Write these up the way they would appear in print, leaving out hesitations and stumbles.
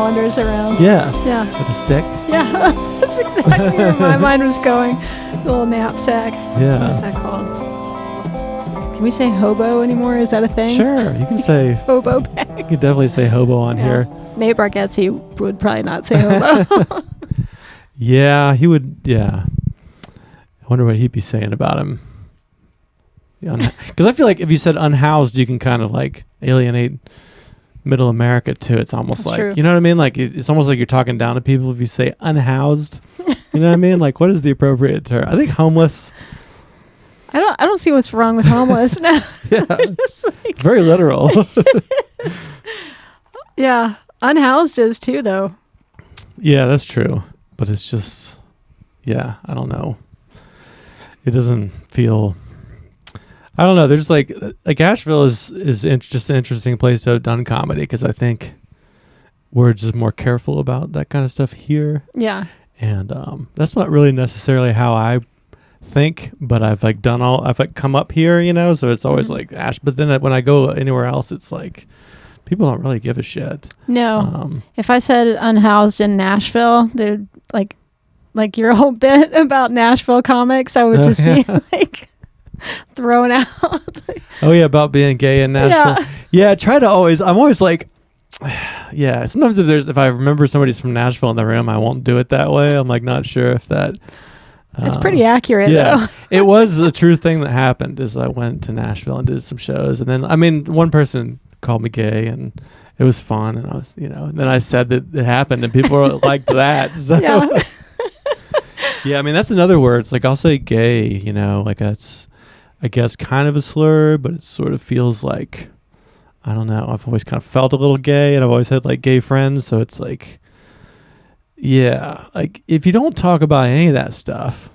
colanders around. Yeah. Yeah. With a stick. Yeah. That's exactly where my mind was going. The little knapsack. Yeah. What's that called? Can we say hobo anymore? Is that a thing? Sure. You can say hobo bag. You can definitely say hobo on here. Nate Bargatze would probably not say hobo. Yeah, he would. Yeah. I wonder what he'd be saying about him. Because I feel like if you said unhoused, you can kind of like alienate middle America too. It's almost like, true. you know what I mean? Like it's almost like you're talking down to people if you say unhoused. You know what I mean? Like what is the appropriate term? I think homeless. I don't see what's wrong with homeless. No. Yeah. Like, very literal. Yeah. Unhoused is too though. Yeah, that's true. But it's just, yeah, I don't know. It doesn't feel, I don't know. There's like Asheville is just an interesting place to have done comedy because I think we're just more careful about that kind of stuff here. Yeah. And that's not really necessarily how I think, but I've like come up here, you know, so it's always like but then when I go anywhere else, it's like people don't really give a shit. No. If I said unhoused in Nashville, they'd like your whole bit about Nashville comics, I would just be like thrown out. Oh yeah, about being gay in Nashville. Yeah, I'm always like, yeah, sometimes if I remember somebody's from Nashville in the room, I won't do it that way. I'm like not sure if that it's pretty accurate though. It was a true thing that happened is I went to Nashville and did some shows, and then one person called me gay and it was fun, and I was, you know, and then I said that it happened and people were like that. So yeah, I mean that's another word. It's like I'll say gay, you know, like that's I guess kind of a slur, but it sort of feels like, I don't know, I've always kind of felt a little gay and I've always had like gay friends, so it's like, yeah, like if you don't talk about any of that stuff,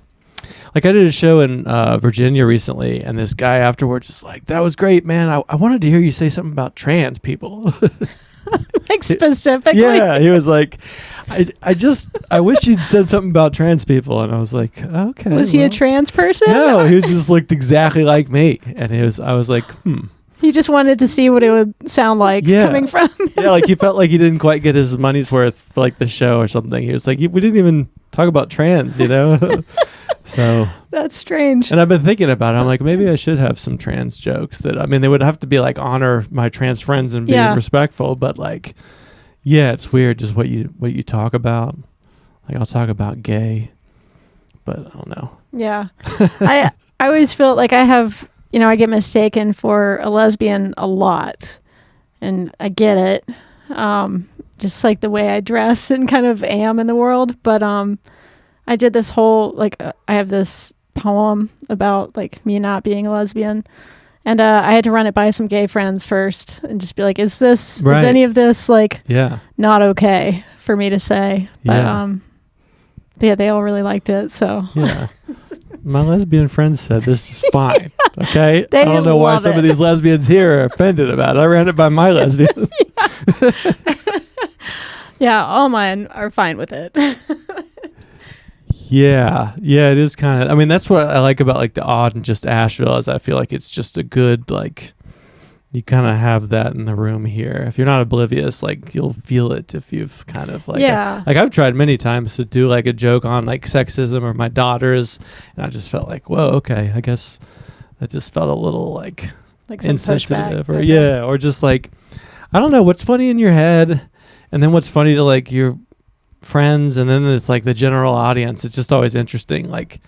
like I did a show in Virginia recently and this guy afterwards was like, that was great, man, I wanted to hear you say something about trans people. Like specifically? Yeah, he was like, I wish you'd said something about trans people. And I was like, okay. Was he a trans person? No, he just looked exactly like me. And I was like, He just wanted to see what it would sound like coming from him. Yeah, like he felt like he didn't quite get his money's worth for like the show or something. He was like, we didn't even talk about trans, you know? So that's strange. And I've been thinking about it. I'm like, maybe I should have some trans jokes that, I mean, they would have to be like honor my trans friends and be respectful, but like, yeah, it's weird just what you talk about. Like I'll talk about gay, but I don't know. Yeah. I always feel like I have, you know, I get mistaken for a lesbian a lot, and I get it. Just like the way I dress and kind of am in the world. But I did this whole, like, I have this poem about like me not being a lesbian, and I had to run it by some gay friends first and just be like, is any of this like not okay for me to say? But yeah, they all really liked it. So yeah. My lesbian friends said this is fine. Okay. I don't know why some of these lesbians here are offended about it. I ran it by my lesbians. Yeah, all mine are fine with it. Yeah, it is kind of, I mean, that's what I like about like the odd and just Asheville is I feel like it's just a good, like, you kind of have that in the room here. If you're not oblivious, like you'll feel it if you've kind of like, like I've tried many times to do like a joke on like sexism or my daughters, and I just felt like, whoa, okay, I guess that just felt a little like insensitive or or just like, I don't know what's funny in your head and then what's funny to like your friends, and then it's like the general audience. It's just always interesting, like,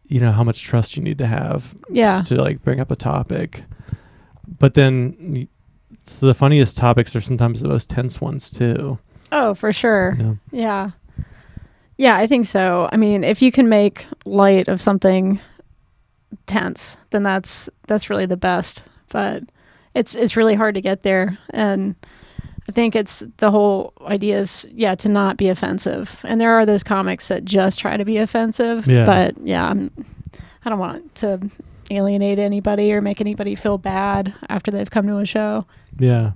you know, how much trust you need to have just to like bring up a topic. But then it's the funniest topics are sometimes the most tense ones too. Oh, for sure. Yeah, I think so. I mean, if you can make light of something tense, then that's really the best. But it's really hard to get there, and I think it's the whole idea is to not be offensive. And there are those comics that just try to be offensive. Yeah. But I don't want to alienate anybody or make anybody feel bad after they've come to a show. Yeah.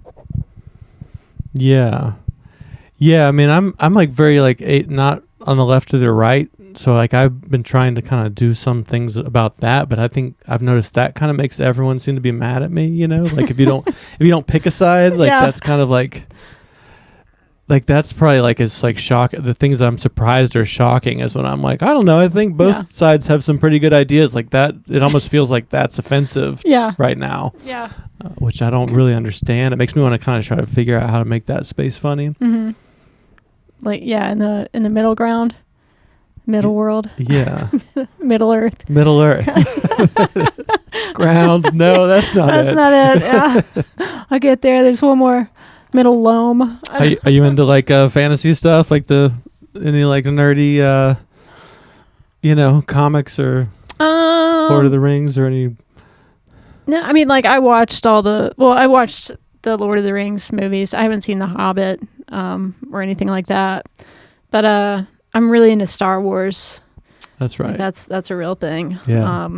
I mean, I'm like very like not on the left or the right. So like I've been trying to kind of do some things about that, but I think I've noticed that kind of makes everyone seem to be mad at me, you know? Like if you don't pick a side, like that's kind of like like that's probably like it's like shock. The things that I'm surprised or shocking is when I'm like, I don't know. I think both sides have some pretty good ideas like that. It almost feels like that's offensive right now. Yeah. Which I don't really understand. It makes me want to kind of try to figure out how to make that space funny. Mm-hmm. Like, in the middle ground, middle world. Yeah. Middle Earth. Middle Earth. Ground. No, that's not it. That's not it. Yeah. I'll get there. There's one more. Middle loam. Are you into like fantasy stuff, like any like nerdy, comics or Lord of the Rings or any? No, I mean like I watched the Lord of the Rings movies. I haven't seen The Hobbit or anything like that, but I'm really into Star Wars. That's right. Like, that's a real thing. Yeah.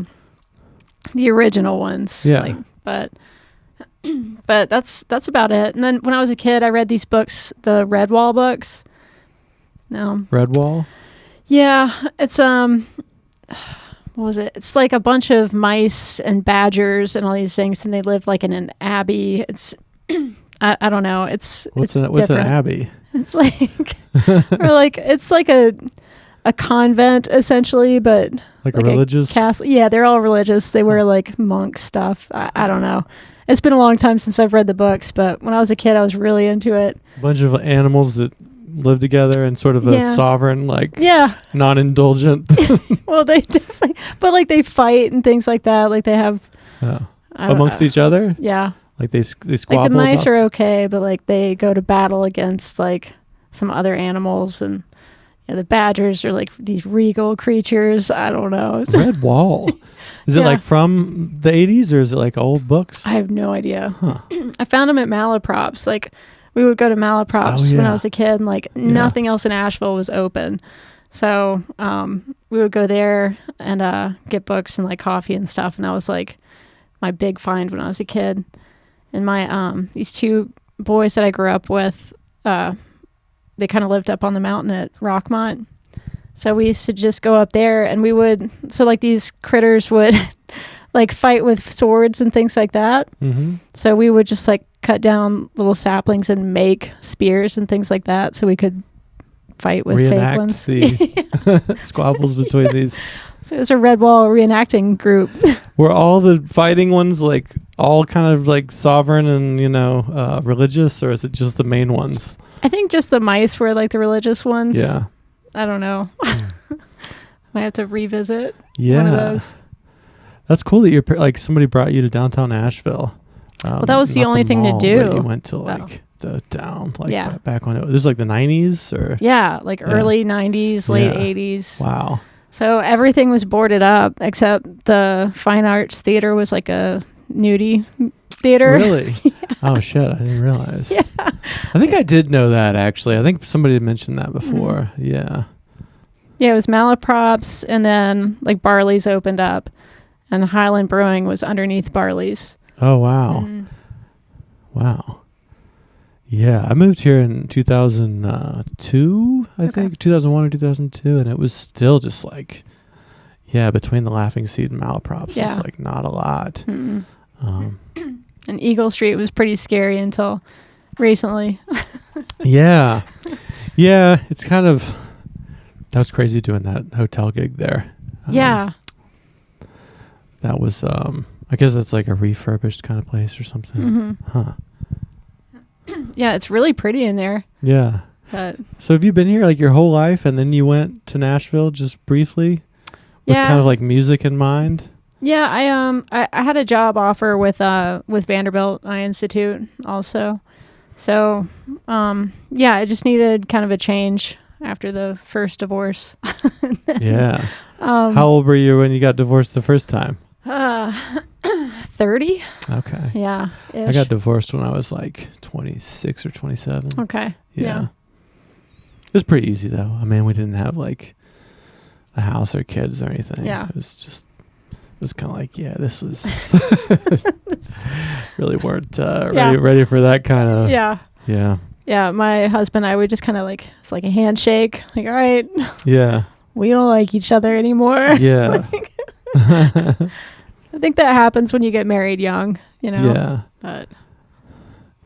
The original ones. Yeah. But that's about it. And then when I was a kid, I read these books, the Redwall books. No. Redwall? Yeah, it's what was it? It's like a bunch of mice and badgers and all these things, and they live like in an abbey. It's I don't know. What's an abbey? It's like it's like a convent essentially, but like a religious castle. Yeah, they're all religious. They wear like monk stuff. I don't know. It's been a long time since I've read the books, but when I was a kid, I was really into it. A bunch of animals that live together in sort of a sovereign, non-indulgent. Well, they definitely, but like they fight and things like that. Like they have amongst each other. Yeah, like they squabble. Like the mice are okay, but like they go to battle against like some other animals, and the badgers are like these regal creatures. I don't know. Redwall. Is it like from the 80s or is it like old books? I have no idea. Huh. I found them at Malaprops. Like we would go to Malaprops when I was a kid, and like nothing else in Asheville was open. So we would go there and get books and like coffee and stuff. And that was like my big find when I was a kid. And my these two boys that I grew up with, they kind of lived up on the mountain at Rockmont. So we used to just go up there, and like these critters would like fight with swords and things like that. Mm-hmm. So we would just like cut down little saplings and make spears and things like that, so we could fight with fake ones. The squabbles between these. So it's a Redwall reenacting group. Were all the fighting ones like all kind of like sovereign and religious, or is it just the main ones? I think just the mice were like the religious ones. Yeah. I don't know. Might have to revisit one of those. That's cool that you're like somebody brought you to downtown Asheville. Well, that was the only thing to do. You went to like the town, like back when it was like the 90s or early 90s, late 80s. Wow. So everything was boarded up except the Fine Arts Theater was like a nudie theater. Really? Oh shit, I didn't realize. Yeah. I think I did know that actually. I think somebody had mentioned that before. Mm-hmm. Yeah. Yeah, it was Malaprops, and then like Barley's opened up, and Highland Brewing was underneath Barley's. Oh wow. Mm. Wow. Yeah, I moved here in 2002, I think, 2001 or 2002, and it was still just like, between the Laughing Seed and Malaprops, it's like not a lot. And Eagle Street was pretty scary until recently. Yeah, it's kind of, that was crazy doing that hotel gig there. That was, I guess that's like a refurbished kind of place or something. Mm-hmm. Huh. Yeah, it's really pretty in there. Yeah. So have you been here like your whole life, and then you went to Nashville just briefly with kind of like music in mind? Yeah, I had a job offer with Vanderbilt Eye Institute also. So, I just needed kind of a change after the first divorce. Yeah. How old were you when you got divorced the first time? 30. Okay. Yeah. I got divorced when I was like 26 or 27. Okay. Yeah. It was pretty easy though. I mean, we didn't have like a house or kids or anything. Yeah. It was kind of like, this was really weren't ready for that kind of. Yeah. Yeah. Yeah. My husband and I would just kind of like, it's like a handshake. Like, all right. Yeah. We don't like each other anymore. Yeah. I think that happens when you get married young, Yeah. But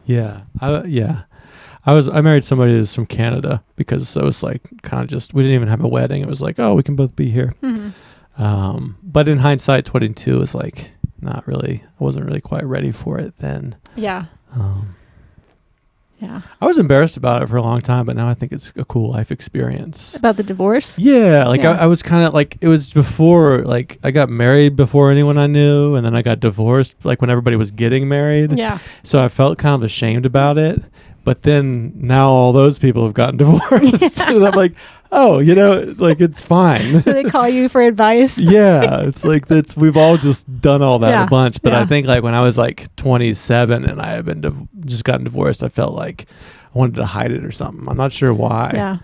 yeah. I I married somebody who's from Canada because it was like kind of just, we didn't even have a wedding. It was like, oh, we can both be here. But in hindsight, 22 was like not really, I wasn't really quite ready for it then. Yeah. Yeah. I was embarrassed about it for a long time, but now I think it's a cool life experience. About the divorce? Yeah. Like I was kind of like, it was before, like I got married before anyone I knew. And then I got divorced, like when everybody was getting married. Yeah. So I felt kind of ashamed about it. But then now all those people have gotten divorced. And I'm like, oh, like it's fine. Do they call you for advice? Yeah. It's like we've all just done all that a bunch. But Yeah. I think like when I was like 27 and I had been just gotten divorced, I felt like I wanted to hide it or something. I'm not sure why. Yeah.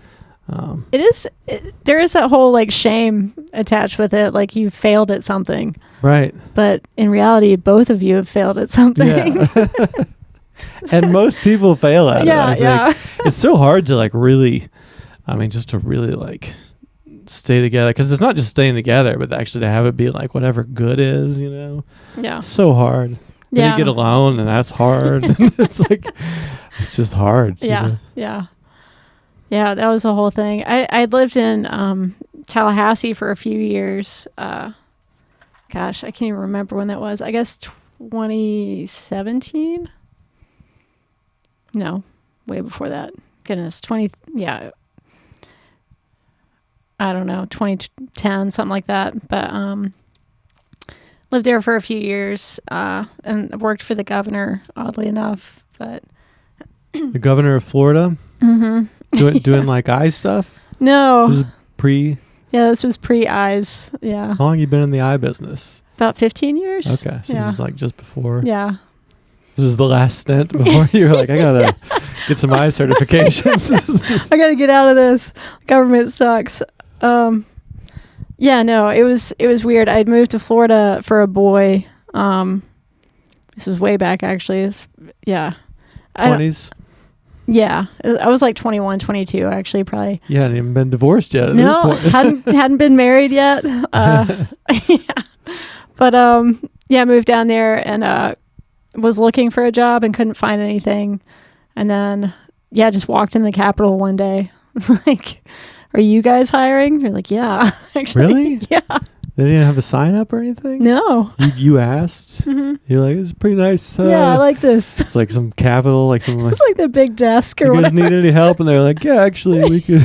There is that whole like shame attached with it. Like you failed at something. Right. But in reality, both of you have failed at something. Yeah. And most people fail at it. I think. It's so hard to like really, just to really like stay together, because it's not just staying together, but actually to have it be like whatever good is, Yeah. so hard. Then you get alone and that's hard. It's like, it's just hard. Yeah. Yeah. Yeah. That was the whole thing. I lived in Tallahassee for a few years. Gosh, I can't even remember when that was. I guess 2017. No, way before that. Goodness, I don't know, 2010, something like that. But lived there for a few years and worked for the governor, oddly enough. But the governor of Florida? Mm-hmm. Doing like eye stuff? No. This is this was pre-eyes. Yeah. How long have you been in the eye business? About 15 years. Okay, so this is like just before. Yeah. This was the last stint before you were like, I gotta get some eye certifications. I gotta get out of this. Government sucks. It was weird. I'd moved to Florida for a boy. This was way back actually. 20s? Yeah. I was like 21, 22 actually, probably. You hadn't even been divorced yet at this point. hadn't been married yet. But I moved down there and was looking for a job and couldn't find anything. And then, just walked in the Capitol one day. It's like, are you guys hiring? You're like, yeah, actually. Really? Yeah. They didn't have a sign up or anything? No. You asked? Mm-hmm. You're like, it's pretty nice. I like this. It's like some Capitol, like some. It's like the big desk or you whatever. guys need any help? And they're like, yeah, actually, we could.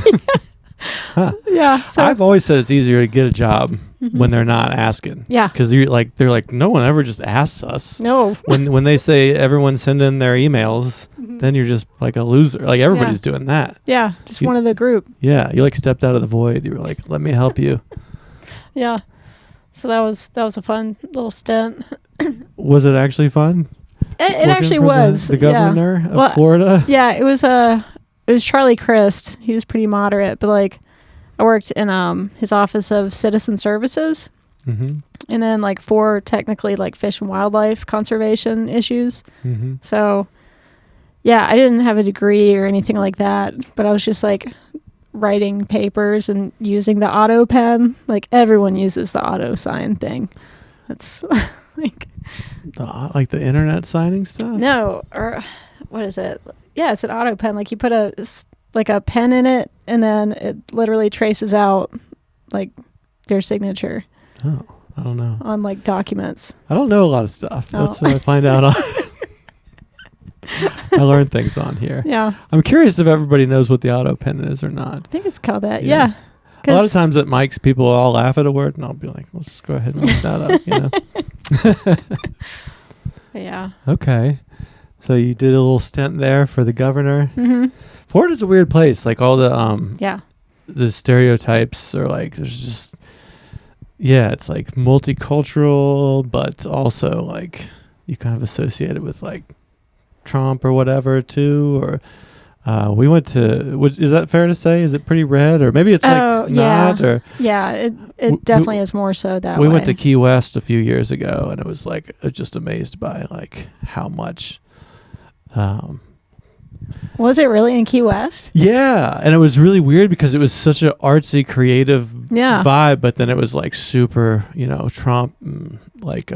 Huh. Yeah. So I've always said it's easier to get a job when they're not asking. Yeah. Because they're like, no one ever just asks us. No. When they say everyone send in their emails, then you're just like a loser. Like everybody's doing that. Yeah. Just one of the group. Yeah. You like stepped out of the void. You were like, let me help you. Yeah. So that was a fun little stint. Was it actually fun? It actually was. The governor of Florida? Yeah. It was Charlie Crist. He was pretty moderate, but like I worked in his Office of Citizen Services. Mm-hmm. And then like for technically like fish and wildlife conservation issues. Mm-hmm. So I didn't have a degree or anything like that, but I was just like writing papers and using the auto pen. Like everyone uses the auto sign thing. That's like the internet signing stuff? No, or what is it? Yeah, it's an auto pen. Like you put a pen in it and then it literally traces out like their signature. Oh, I don't know. On like documents. I don't know a lot of stuff. That's what I find out on. I learn things on here. Yeah. I'm curious if everybody knows what the auto pen is or not. I think it's called that. Yeah. A lot of times at mics, people will all laugh at a word, and I'll be like, let's just go ahead and look that up, Yeah. Okay. So you did a little stint there for the governor. Mm-hmm. Florida's a weird place. Like all the stereotypes are like, there's just, it's like multicultural, but also like you kind of associate it with like Trump or whatever too, or we went to, is that fair to say? Is it pretty red, or maybe it's not? Or it definitely is more so that way. We went to Key West a few years ago, and it was like I was just amazed by like how much Was it really in Key West? Yeah, and it was really weird because it was such an artsy, creative vibe, but then it was like super, Trump, like.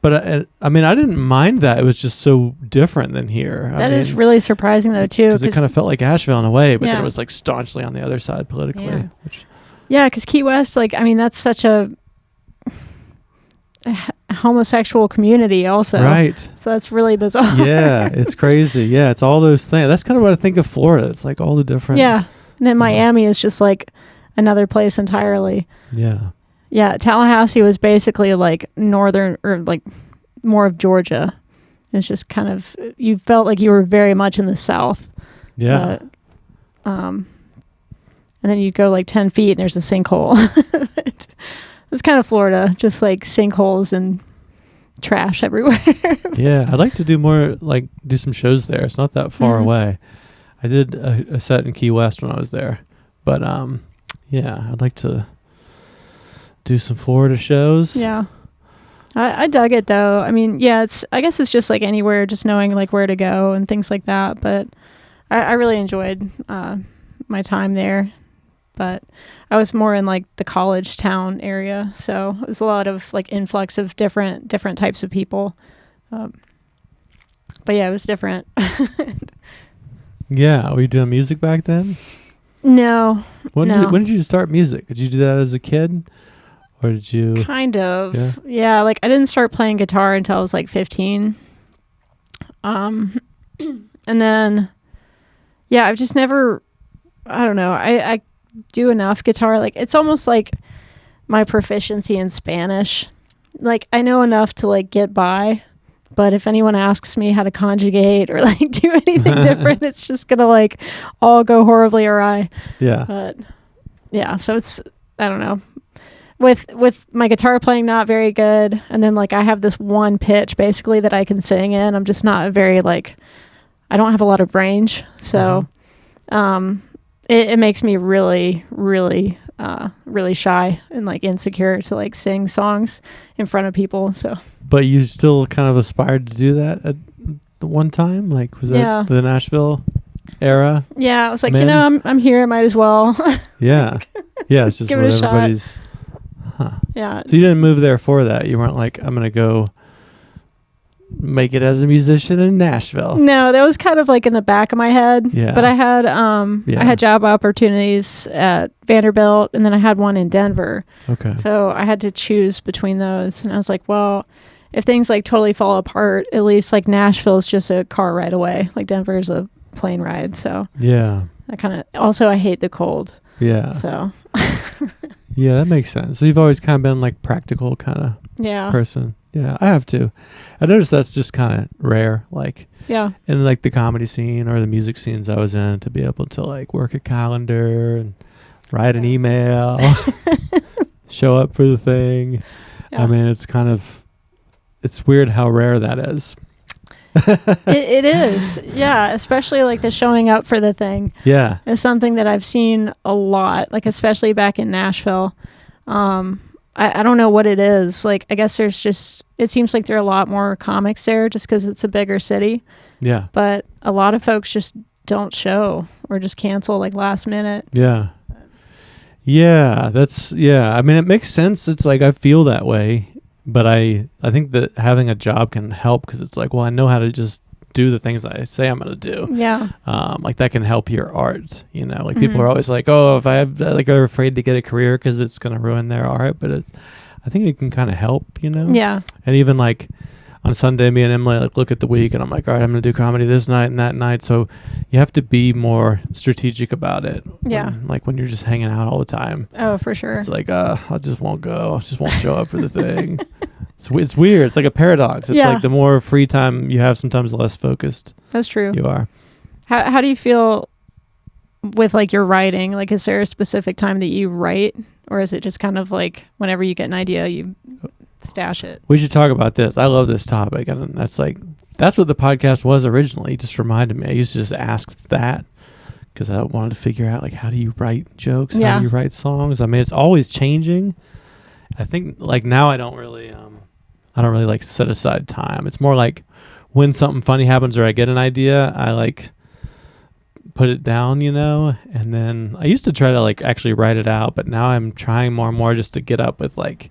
But I mean, I didn't mind that. It was just so different than here. That is really surprising, though, too. Because it kind of felt like Asheville in a way, but then it was like staunchly on the other side politically. Yeah, because Key West, like, I mean, that's such a homosexual community also. Right. So that's really bizarre. Yeah, it's crazy. Yeah, it's all those things. That's kind of what I think of Florida. It's like all the different. Yeah. And then Miami is just like another place entirely. Yeah. Yeah, Tallahassee was basically like northern or like more of Georgia. It's just kind of, you felt like you were very much in the South. Yeah. And then you go like 10 feet and there's a sinkhole. It's kind of Florida, just like sinkholes and trash everywhere. Yeah, I'd like to do more, like do some shows there. It's not that far away. I did a set in Key West when I was there. But yeah, I'd like to do some Florida shows. Yeah. I dug it though. I mean, yeah, I guess it's just like anywhere, just knowing like where to go and things like that. But I really enjoyed my time there. But I was more in like the college town area, so it was a lot of like influx of different types of people. But yeah, it was different. Yeah, were you doing music back then? No. When did you start music? Did you do that as a kid? Or did you? Kind of. Yeah, like I didn't start playing guitar until I was like 15. And then, yeah, I've just never, I don't know. I do enough guitar. Like it's almost like my proficiency in Spanish. Like I know enough to like get by. But if anyone asks me how to conjugate or like do anything different, it's just going to like all go horribly awry. Yeah. But yeah, so it's, I don't know. With my guitar playing not very good, and then like I have this one pitch basically that I can sing in. I'm just not very like, I don't have a lot of range. So it makes me really, really, really shy and like insecure to like sing songs in front of people. So. But you still kind of aspired to do that at the one time? Like, was that the Nashville era? Yeah, I was like, I'm here. I might as well. Yeah. Yeah, it's just give what it a everybody's... shot. Huh. Yeah. So you didn't move there for that? You weren't like, I'm going to go make it as a musician in Nashville? No, that was kind of like in the back of my head. Yeah. But I had job opportunities at Vanderbilt, and then I had one in Denver. Okay. So I had to choose between those, and I was like, well, if things like totally fall apart, at least like Nashville is just a car ride away. Like Denver is a plane ride. So yeah, I kind of also I hate the cold. Yeah. So. Yeah, that makes sense. So you've always kind of been like practical kind of person. Yeah, I have too. I noticed that's just kind of rare. Like in like the comedy scene or the music scenes I was in, to be able to like work a calendar and write an email, show up for the thing. Yeah. I mean, it's weird how rare that is. It is. Yeah. Especially like the showing up for the thing. Yeah. Is something that I've seen a lot, like especially back in Nashville. I don't know what it is. Like, I guess it seems like there are a lot more comics there just because it's a bigger city. Yeah. But a lot of folks just don't show or just cancel like last minute. Yeah. Yeah. I mean, it makes sense. It's like, I feel that way. But I think that having a job can help because it's like, well, I know how to just do the things I say I'm going to do. Yeah. Like that can help your art, like people are always like, oh, if I have like, they're afraid to get a career because it's going to ruin their art. But I think it can kind of help, Yeah. And even like on Sunday, me and Emily like look at the week and I'm like, all right, I'm going to do comedy this night and that night. So you have to be more strategic about it. Yeah. When you're just hanging out all the time. Oh, for sure. It's like, I just won't go. I just won't show up for the thing. It's weird. It's like a paradox. It's like the more free time you have, sometimes the less focused. That's true. You are. How do you feel with like your writing? Like, is there a specific time that you write, or is it just kind of like whenever you get an idea, you stash it? We should talk about this. I love this topic, and that's what the podcast was originally. It just reminded me. I used to just ask that because I wanted to figure out like, how do you write jokes? How do you write songs? I mean, it's always changing. I think like now I don't really like set aside time. It's more like when something funny happens or I get an idea, I like put it down, and then I used to try to like actually write it out, but now I'm trying more and more just to get up with like,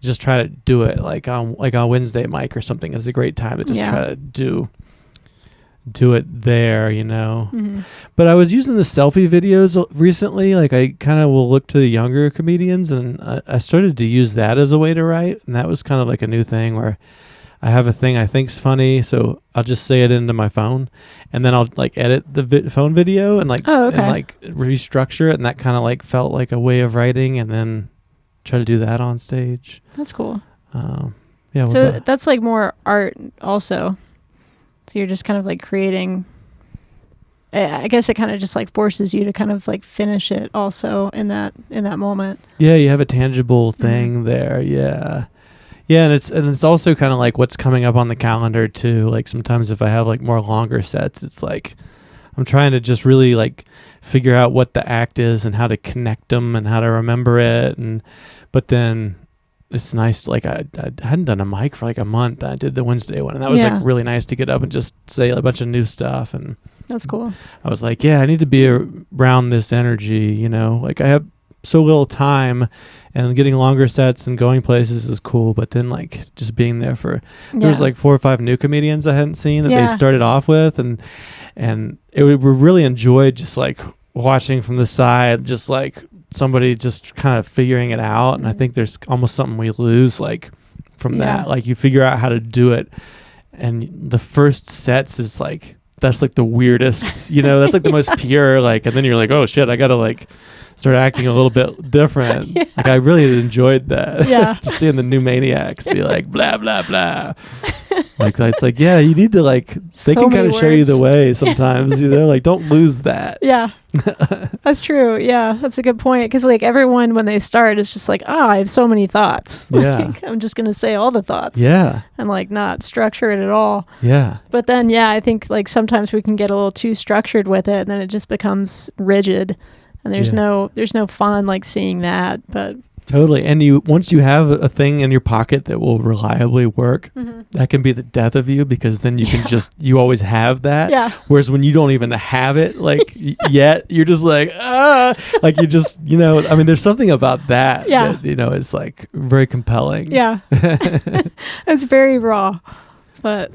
just try to do it like on Wednesday mic or something is a great time to just try to do it there, But I was using the selfie videos recently. Like I kind of will look to the younger comedians, and I started to use that as a way to write. And that was kind of like a new thing where I have a thing I think's funny, so I'll just say it into my phone, and then I'll like edit the phone video and like and like restructure it, and that kind of like felt like a way of writing, and then try to do that on stage. That's cool. Yeah. So that's like more art also. So you're just kind of like creating. I guess it kind of just like forces you to kind of like finish it also in that moment. Yeah, you have a tangible thing there. Yeah. Yeah, and it's also kind of like what's coming up on the calendar too. Like sometimes if I have like more longer sets, it's like I'm trying to just really like figure out what the act is and how to connect them and how to remember it. But then it's nice. Like I hadn't done a mic for like a month. I did the Wednesday one, and that was like really nice to get up and just say a bunch of new stuff. And that's cool. I was like, yeah, I need to be around this energy. Like I have so little time, and getting longer sets and going places is cool, but then like just being there there was like 4 or 5 new comedians I hadn't seen that they started off with, and we really enjoyed just like watching from the side, just like somebody just kind of figuring it out. And I think there's almost something we lose like from that. Like you figure out how to do it, and the first sets is like that's like the weirdest, that's like the most pure, like, and then you're like, oh shit, I gotta like start acting a little bit different. Like I really enjoyed that. Yeah. Just seeing the new maniacs be like blah blah blah. Like it's like, yeah, you need to like they can kind of show you the way sometimes, like don't lose that. Yeah. That's true. Yeah, that's a good point, because like everyone when they start is just like, I have so many thoughts. Yeah. Like, I'm just gonna say all the thoughts. Yeah. And like not structure it at all. Yeah. But then I think like sometimes we can get a little too structured with it, and then it just becomes rigid. And there's no fun like seeing that. But totally. And once you have a thing in your pocket that will reliably work, that can be the death of you, because then you can you always have that. Yeah. Whereas when you don't even have it like yet, you're just like, like you just, I mean, there's something about that. Yeah. That, it's like very compelling. Yeah. It's very raw, but.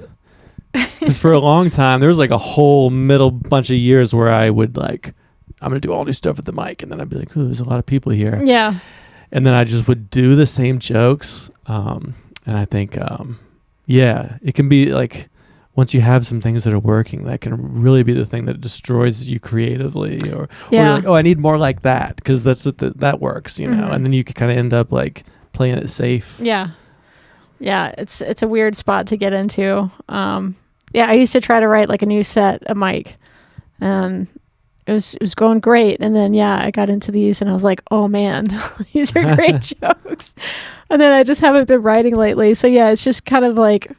Because for a long time, there was like a whole middle bunch of years where I would like, I'm going to do all new stuff at the mic. And then I'd be like, ooh, there's a lot of people here. Yeah. And then I just would do the same jokes. And I think, it can be like, once you have some things that are working, that can really be the thing that destroys you creatively. Or you're like, oh, I need more like that, because that's what that works, And then you can kind of end up like playing it safe. Yeah. Yeah. It's a weird spot to get into. I used to try to write like a new set of mic, and it was going great. And then, I got into these and I was like, oh man, these are great jokes. And then I just haven't been writing lately. So it's just kind of like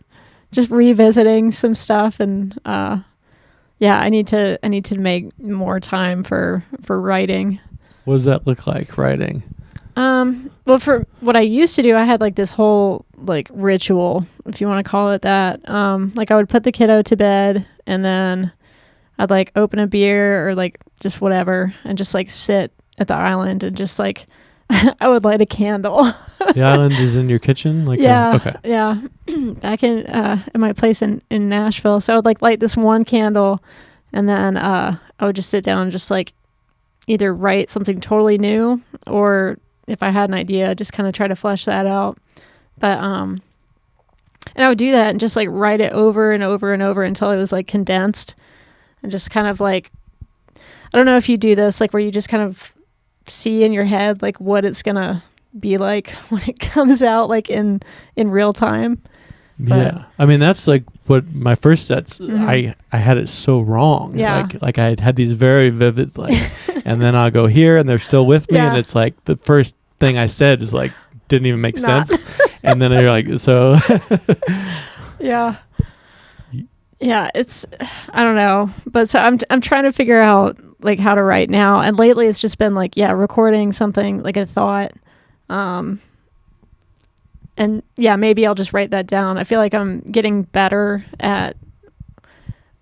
just revisiting some stuff. And, I need to make more time for writing. What does that look like, writing? Well, for what I used to do, I had like this whole like ritual, if you want to call it that. Like I would put the kiddo to bed, and then I'd like open a beer or like just whatever, and just like sit at the island and just like I would light a candle. The island is in your kitchen? Like okay. Yeah. Back in my place in Nashville. So I would like light this one candle, and then I would just sit down and just like either write something totally new, or if I had an idea, just kind of try to flesh that out. But and I would do that and just like write it over and over and over until it was like condensed. And just kind of like, I don't know if you do this, like where you just kind of see in your head like what it's gonna be like when it comes out, like in real time. But, I mean, that's like what my first sets, I had it so wrong. Yeah. Like I had these very vivid, like, and then I'll go here and they're still with me. And it's like the first thing I said is like, didn't even make sense. And then you're like, so. Yeah. Yeah, it's, I don't know, but so I'm trying to figure out like how to write now, and lately it's just been like recording something, like a thought, and maybe I'll just write that down. I feel like I'm getting better at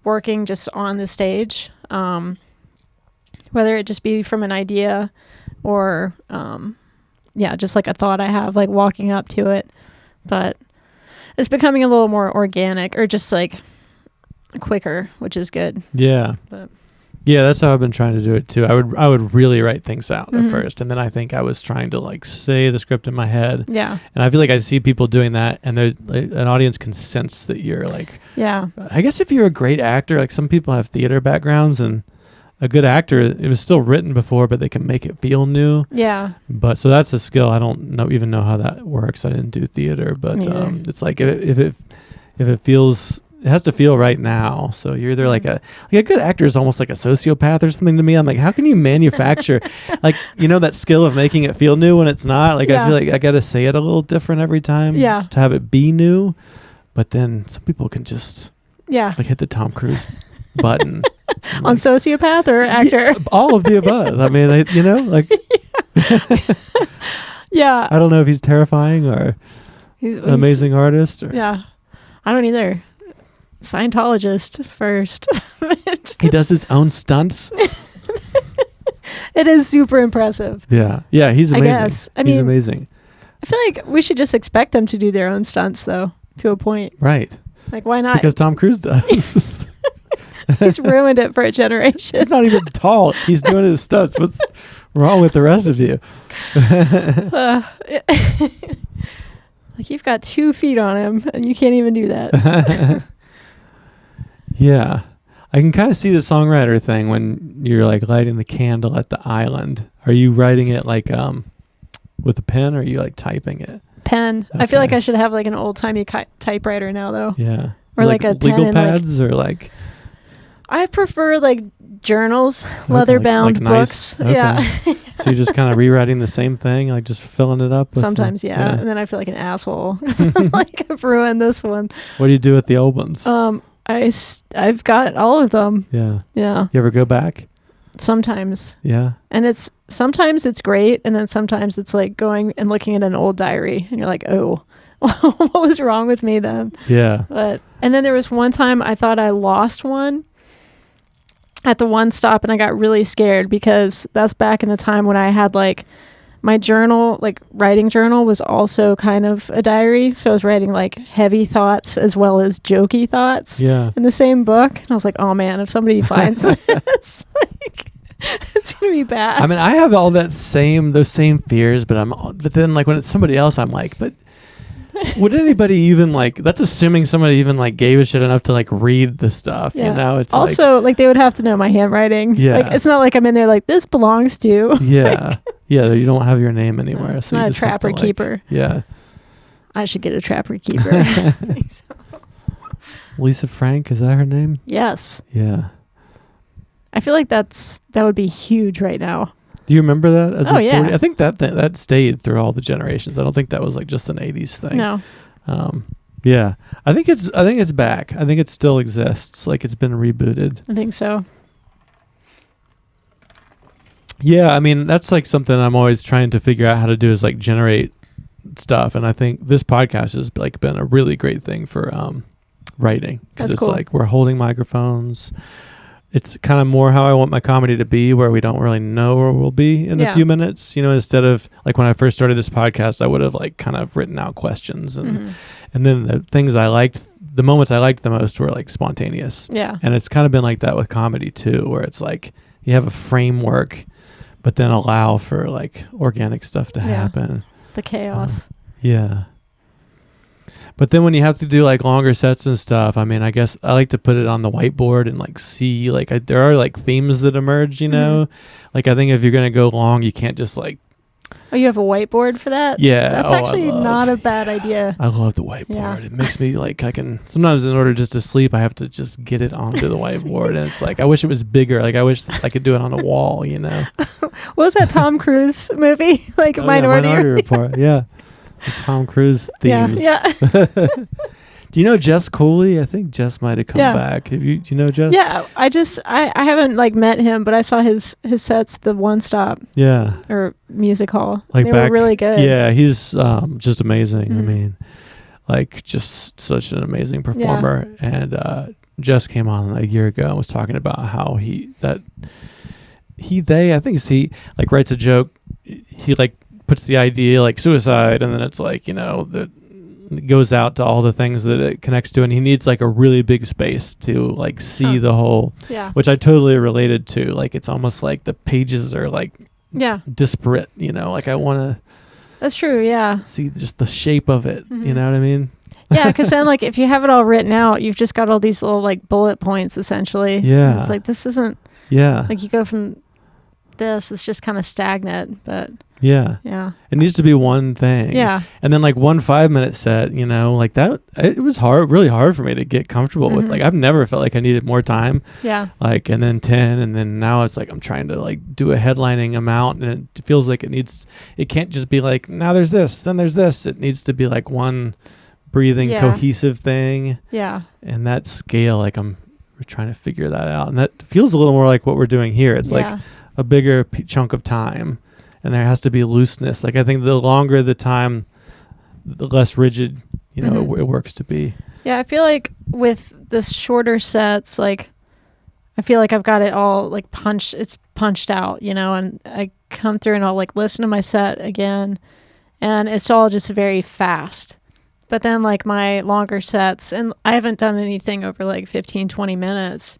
working just on the stage, whether it just be from an idea or just like a thought I have, like walking up to it. But it's becoming a little more organic, or just like quicker, which is good. Yeah. But yeah, that's how I've been trying to do it too. I would really write things out Mm-hmm. at first, and then I think I was trying to like say the script in my head. yeah. And I feel like I see people doing that, and an audience can sense that you're like, Yeah. I guess if you're a great actor, like some people have theater backgrounds, and a good actor, it was still written before, but they can make it feel new. Yeah. But so that's a skill. I don't even know how that works. I didn't do theater, but Me neither. it's like if it feels, it has to feel right now. So you're either like a good actor is almost like a sociopath or something to me. I'm like, how can you manufacture like, that skill of making it feel new when it's not? Like, Yeah. I feel like I got to say it a little different every time Yeah. to have it be new. But then some people can just Yeah. like hit the Tom Cruise button. On sociopath or actor? Yeah, all of the above. I mean, like, Yeah. I don't know if he's terrifying or He's an amazing artist. Or Yeah. I don't either. Scientologist first. he does his own stunts. It is super impressive. Yeah. Yeah, he's I amazing. guess. I He's mean- amazing. I feel like we should just expect them to do their own stunts, though, to a point. Right. Like, why not? Because Tom Cruise does. He's ruined it for a generation. He's not even tall. He's doing his stunts. What's wrong with the rest of you? Like, you've got 2 feet on him, and you can't even do that. Yeah. I can kind of see the songwriter thing when you're like lighting the candle at the island. Are you writing it like with a pen, or are you like typing it? Pen. I feel like Okay. I should have like an old-timey typewriter now, though. Yeah. Or Is like a pen legal and, like- pads or like I prefer like journals, leather-bound like nice. books. Okay. Yeah. so you're just kind of rewriting the same thing, like just filling it up with Sometimes, yeah. And then I feel like an asshole. 'Cause I'm like, I've ruined this one. What do you do with the old ones? I've got all of them. Yeah. Yeah. You ever go back? Sometimes. Yeah. And sometimes it's great, and then sometimes it's like going and looking at an old diary, and you're like, oh, what was wrong with me then? Yeah. And then there was one time I thought I lost one at the one stop, and I got really scared because that's back in the time when I had like my journal, like writing journal, was also kind of a diary. So I was writing like heavy thoughts as well as jokey thoughts Yeah. in the same book. And I was like, oh man, if somebody finds this, like, it's gonna be bad. I mean, I have all those same fears, but then like when it's somebody else, I'm like, but would anybody even like? That's assuming somebody even like gave a shit enough to like read the stuff. Yeah. You know, it's also like they would have to know my handwriting. Yeah. Like it's not like I'm in there like this belongs to. like, yeah, yeah. You don't have your name anywhere, It's so you not a just have to, trapper keeper. Yeah, I should get a trapper keeper. Lisa Frank, is that her name? Yes. Yeah. I feel like that would be huge right now. Do you remember that? As Oh, a yeah. 40? I think that stayed through all the generations. I don't think that was like just an '80s thing. No. Yeah. I think it's back. I think it still exists. Like it's been rebooted. I think so. Yeah, I mean, that's like something I'm always trying to figure out how to do is like generate stuff. And I think this podcast has like been a really great thing for writing. Because That's it's cool. like we're holding microphones. It's kind of more how I want my comedy to be, where we don't really know where we'll be in a Yeah. few minutes. Instead of like when I first started this podcast, I would have like kind of written out questions and then the things the moments I liked the most were like spontaneous. Yeah. And it's kind of been like that with comedy too, where it's like you have a framework, but then allow for like organic stuff to Yeah. happen. The chaos. Yeah. But then when you have to do like longer sets and stuff, I mean, I guess I like to put it on the whiteboard and like see like there are like themes that emerge, Like I think if you're going to go long, you can't just like, Oh, you have a whiteboard for that? yeah. That's actually not a bad idea. I love the whiteboard. Yeah. It makes me like sometimes in order just to sleep, I have to just get it onto the whiteboard. And it's like, I wish it was bigger. Like I wish I could do it on a wall, What was that Tom Cruise movie? Like Minority Report. Yeah. The Tom Cruise themes. Yeah. Do you know Jess Cooley? I think Jess might have come Yeah. back. Do you know Jess? Yeah. I haven't like met him, but I saw his sets, the One Stop Yeah. or music hall. Like they back, were really good. Yeah, he's just amazing. I Mhm. mean, like just such an amazing performer. And Jess came on a year ago and was talking about how I think it's he, like writes a joke. He like puts the idea like suicide, and then it's like, that it goes out to all the things that it connects to, and he needs like a really big space to like see the whole, which I totally related to. Like it's almost like the pages are like disparate, like I want to. That's true. Yeah. See just the shape of it. You know what I mean? Yeah, because then like if you have it all written out, you've just got all these little like bullet points essentially. Yeah. And it's like this isn't. Yeah. Like you go from this, it's just kind of stagnant, but. Yeah. It needs to be one thing. Yeah. And then like 1 5-minute set, like that, it was really hard for me to get comfortable with. Like I've never felt like I needed more time. Yeah. Like, and then 10, and then now it's like I'm trying to like do a headlining amount, and it feels like it can't just be like, now there's this, then there's this. It needs to be like one breathing cohesive thing. Yeah. And that scale, like we're trying to figure that out. And that feels a little more like what we're doing here. It's like a bigger chunk of time. And there has to be looseness. Like I think the longer the time, the less rigid, it works to be. Yeah, I feel like with this shorter sets, like I feel like I've got it all like it's punched out, and I come through and I'll like listen to my set again, and it's all just very fast. But then like my longer sets, and I haven't done anything over like 15, 20 minutes,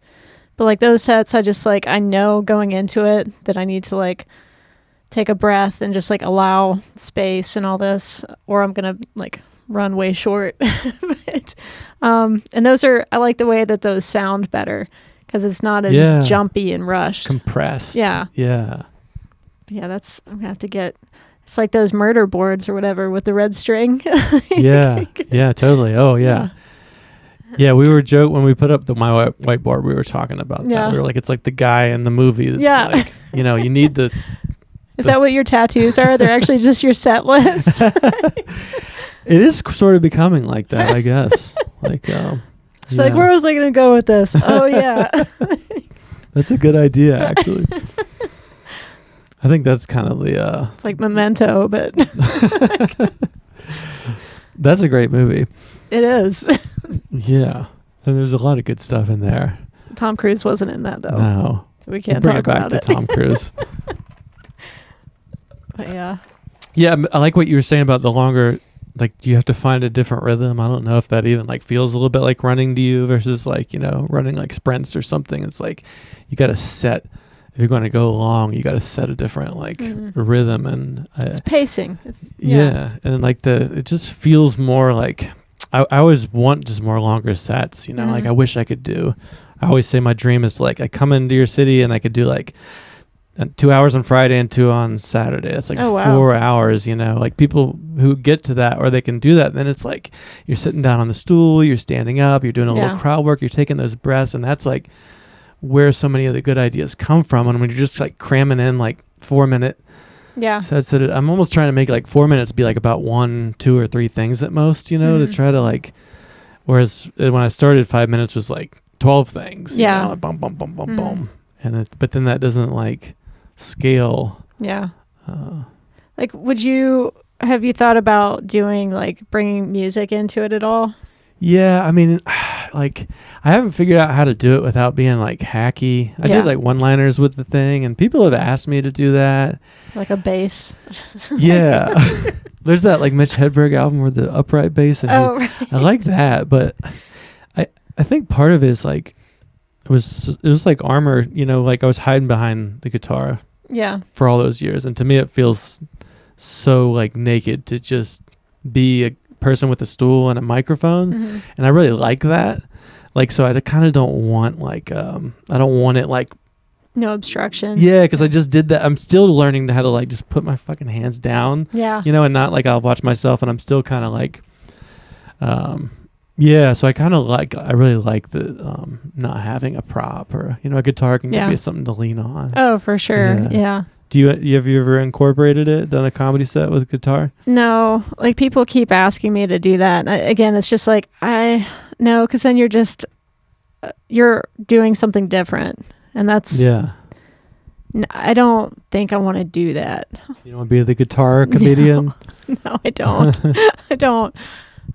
but like those sets, I just like, I know going into it that I need to like take a breath and just like allow space and all this, or I'm gonna like run way short. And those are, I like the way that those sound better because it's not as jumpy and rushed, compressed. Yeah, that's, I'm gonna have to get, it's like those murder boards or whatever with the red string. yeah totally. Oh yeah, we were when we put up my whiteboard, we were talking about that. We were like, it's like the guy in the movie that's like, you need the. Is that what your tattoos are? They're actually just your set list. It is sort of becoming like that, I guess. Like, like, where was I going to go with this? Oh yeah, that's a good idea, actually. I think that's kind of the. It's like Memento, but. That's a great movie. It is. Yeah, and there's a lot of good stuff in there. Tom Cruise wasn't in that though. No, so we can't bring talk it back about to it. Tom Cruise. But yeah, I like what you were saying about the longer. Like, you have to find a different rhythm. I don't know if that even like feels a little bit like running to you versus like running like sprints or something. It's like you got to set. If you're going to go long, you got to set a different like rhythm, and it's pacing. It's and like it just feels more like I always want just more longer sets. Like I wish I could do. I always say my dream is like I come into your city and I could do like 2 hours on Friday and 2 on Saturday. That's like 4 hours, like people who get to that, or they can do that. Then it's like you're sitting down on the stool, you're standing up, you're doing a little crowd work, you're taking those breaths. And that's like where so many of the good ideas come from. And when you're just like cramming in like 4 minute sets, I'm almost trying to make like 4 minutes be like about 1, 2, or 3 things at most, to try to like, whereas when I started, 5 minutes was like 12 things, like boom, boom, boom, boom, boom. And but then that doesn't like scale. Like, have you thought about doing like bringing music into it at all? I mean, like I haven't figured out how to do it without being like hacky. I did like one-liners with the thing, and people have asked me to do that, like a bass. There's that like Mitch Hedberg album with the upright bass, and I like that, but I think part of it is like it was like armor, like I was hiding behind the guitar for all those years. And to me, it feels so like naked to just be a person with a stool and a microphone. And I really like that. Like, so I kind of don't want like, I don't want it like. No obstruction. Yeah, because I just did that. I'm still learning how to like just put my fucking hands down. And not like I'll watch myself, and I'm still kind of like, so I really like the not having a prop, or a guitar can give me something to lean on. Oh, for sure. Yeah. Have you ever incorporated it, done a comedy set with guitar? No, like people keep asking me to do that. Again, it's just like no, because then you're doing something different, and that's I don't think I want to do that. You don't want to be the guitar comedian? No, I don't. I don't.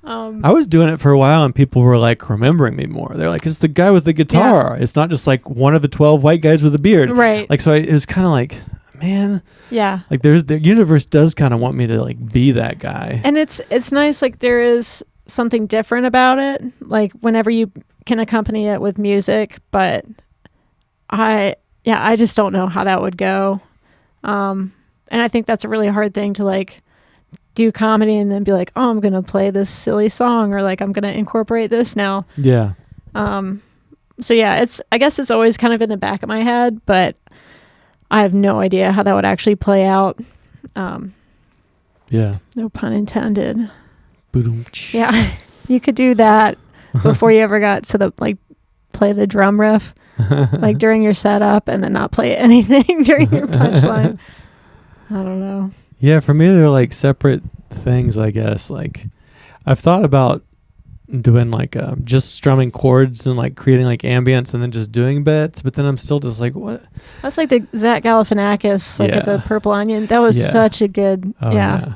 I was doing it for a while, and people were like remembering me more. They're like, "It's the guy with the guitar. It's not just like one of the 12 white guys with a beard." Right. Like, so it was kind of like, man. Yeah. Like, the universe does kind of want me to like be that guy. And it's nice. Like, there is something different about it. Like, whenever you can accompany it with music, but I just don't know how that would go. And I think that's a really hard thing to like do comedy and then be like, oh, I'm going to play this silly song, or like, I'm going to incorporate this now. Yeah. So yeah, I guess it's always kind of in the back of my head, but I have no idea how that would actually play out. Yeah. No pun intended. Boom-ch. Yeah. You could do that before you ever got to the, like, play the drum riff, like during your setup, and then not play anything during your punchline. I don't know. Yeah, for me, they're like separate things, I guess. Like, I've thought about doing like just strumming chords and like creating like ambience and then just doing bits, but then I'm still just like, what? That's like the Zach Galifianakis, like at the Purple Onion. That was such a good, yeah.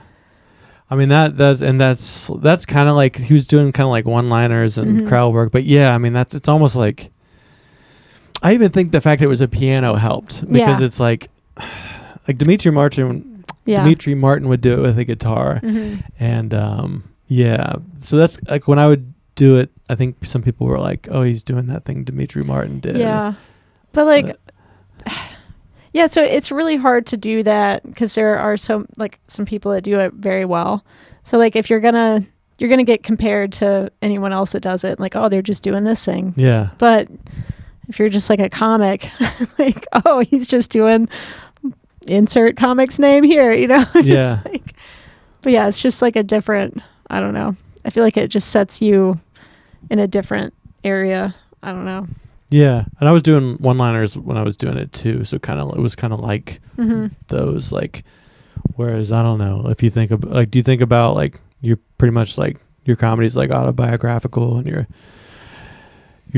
I mean, that's kind of like, he was doing kind of like one-liners and crowd work, but yeah, I mean, it's almost like, I even think the fact that it was a piano helped, because it's like Dimitri Martin would do it with a guitar, and so that's like, when I would do it, I think some people were like, oh, he's doing that thing Dimitri Martin did. But like, so it's really hard to do that, because there are some people that do it very well. So like, if you're gonna get compared to anyone else that does it, like, oh, they're just doing this thing. Yeah. But if you're just like a comic, like, oh, he's just doing insert comic's name here, you know? Yeah. But yeah, it's just like a different, I don't know. I feel like it just sets you in a different area. I don't know. Yeah. And I was doing one-liners when I was doing it too. So it was kind of like those, like, whereas I don't know if you think of like, do you think about like, you're pretty much like, your comedy's like autobiographical, and you're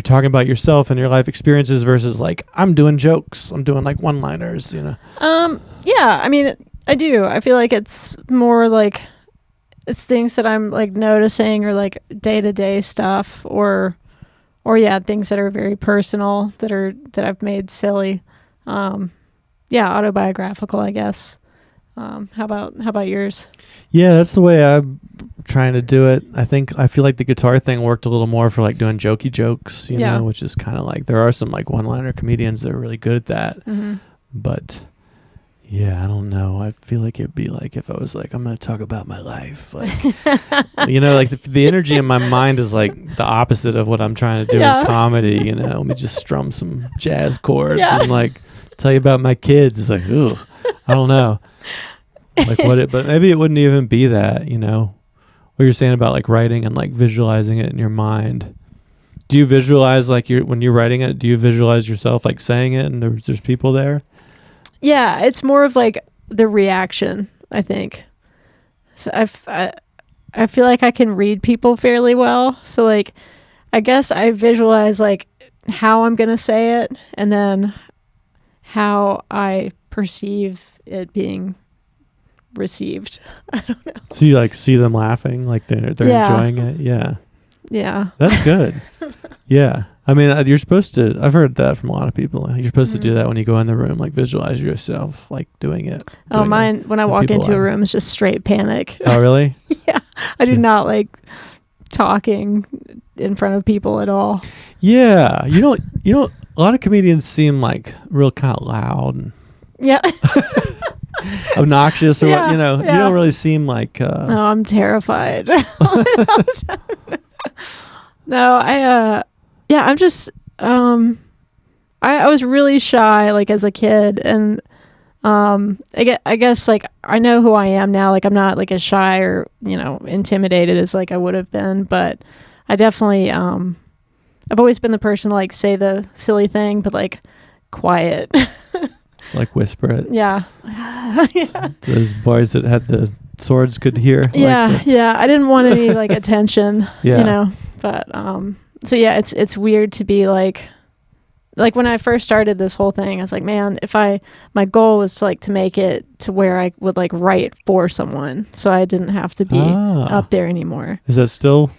talking about yourself and your life experiences, versus like, I'm doing jokes, I'm doing like one-liners, you know? Yeah, I mean, I do. I feel like it's more like, it's things that I'm like noticing, or like day-to-day stuff, or things that are very personal that I've made silly. Autobiographical, I guess. How about yours? Yeah, that's the way I'm trying to do it. I feel like the guitar thing worked a little more for like doing jokey jokes, you know, which is kind of like, there are some like one-liner comedians that are really good at that. But yeah, I don't know. I feel like it'd be like, if I was like, I'm going to talk about my life, like, you know, like the energy in my mind is like the opposite of what I'm trying to do in comedy, you know. Let me just strum some jazz chords and like tell you about my kids. It's like, ooh, I don't know. Like but maybe it wouldn't even be that, you know, what you're saying about like writing and like visualizing it in your mind. Do you visualize like when you're writing it, do you visualize yourself like saying it and there's people there? Yeah, it's more of like the reaction, I think. So I feel like I can read people fairly well. So like, I guess I visualize like how I'm going to say it, and then how I perceive it being received. I don't know. So you like see them laughing, like they're enjoying it. Yeah, that's good. Yeah, I mean, you're supposed to, I've heard that from a lot of people, you're supposed to do that when you go in the room, like visualize yourself like doing it. Mine, when I walk into a room, is just straight panic. Oh really? Yeah, I do not like talking in front of people at all. Yeah, you don't a lot of comedians seem like real kind of loud and obnoxious, or what, you know. You don't really seem like no, I'm terrified. No, I'm just I was really shy like as a kid, and I guess like I know who I am now. Like, I'm not like as shy or, you know, intimidated as like I would have been, but I definitely I've always been the person to like say the silly thing, but like quiet. Like whisper it. Yeah. Those boys that had the swords could hear. Yeah, I didn't want any like attention, you know. But so yeah, it's weird to be like like when I first started this whole thing, I was like, man, my goal was to like to make it to where I would like write for someone, so I didn't have to be up there anymore. Is that still,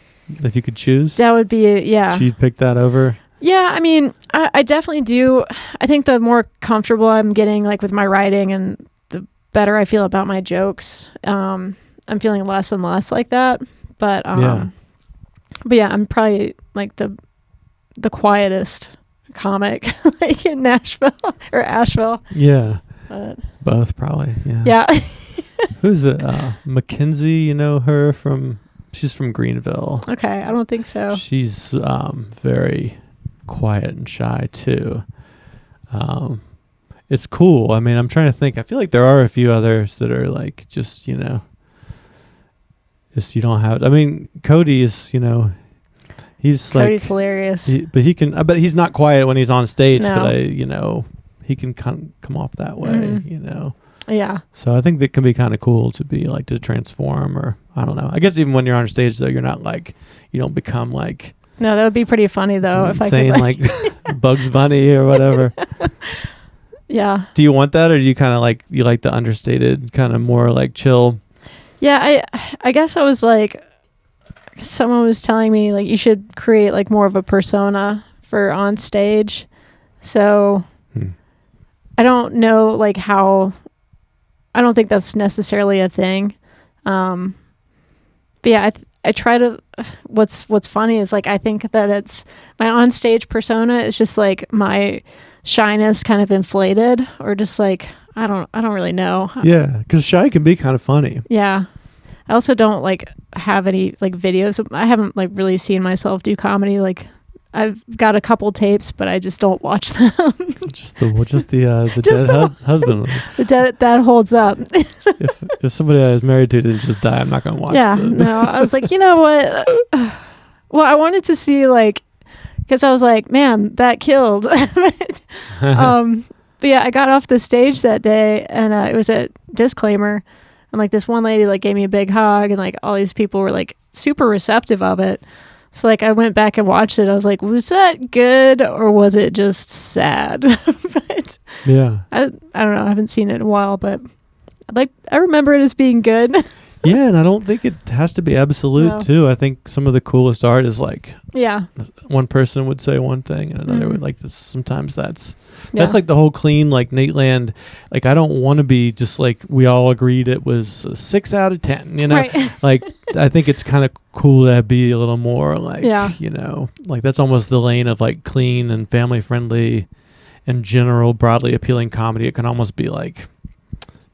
if you could choose? That would be, yeah. You'd pick that over? Yeah, I mean, I definitely do. I think the more comfortable I'm getting like with my writing and the better I feel about my jokes, I'm feeling less and less like that. But yeah, I'm probably like the quietest comic like in Nashville or Asheville. Yeah. But both probably. Yeah. Yeah. Who's it? Mackenzie, you know her she's from Greenville. Okay, I don't think so. She's very quiet and shy too. It's cool. I mean, I'm trying to think. I feel like there are a few others that are like just, you know, just you don't have. I mean, Cody is, you know, he's Cody's like hilarious. but he can. I bet he's not quiet when he's on stage. No. But you know, he can come off that way. Mm-hmm. You know. Yeah. So I think that can be kind of cool to be like to transform, or I don't know. I guess even when you're on stage though, you're not like, you don't become like. No, that would be pretty funny though if I could like Bugs Bunny or whatever. Yeah. Do you want that, or do you kind of like the understated, kind of more like chill? Yeah, I guess I was like, someone was telling me like you should create like more of a persona for on stage. So I don't know like how. I don't think that's necessarily a thing. But yeah, I try to. What's funny is like I think that it's my onstage persona is just like my shyness kind of inflated, or just like I don't really know. Yeah, because shy can be kind of funny. Yeah, I also don't like have any like videos. I haven't like really seen myself do comedy. Like I've got a couple tapes, but I just don't watch them. just the dead husband. That holds up. if somebody I was married to didn't just die, I'm not gonna watch. Yeah, no. I was like, you know what? Well, I wanted to see like, because I was like, man, that killed. But yeah, I got off the stage that day, and it was a disclaimer, and like this one lady like gave me a big hug, and like all these people were like super receptive of it. So like I went back and watched it. I was like, was that good or was it just sad? But yeah, I don't know. I haven't seen it in a while, but I remember it as being good. Yeah, and I don't think it has to be absolute too. I think some of the coolest art is like one person would say one thing and another would like this. Sometimes that's like the whole clean like Nate Land. Like I don't want to be just like we all agreed it was a 6 out of 10. You know, right. Like I think it's kind of cool to be a little more like you know, like that's almost the lane of like clean and family friendly and general broadly appealing comedy. It can almost be like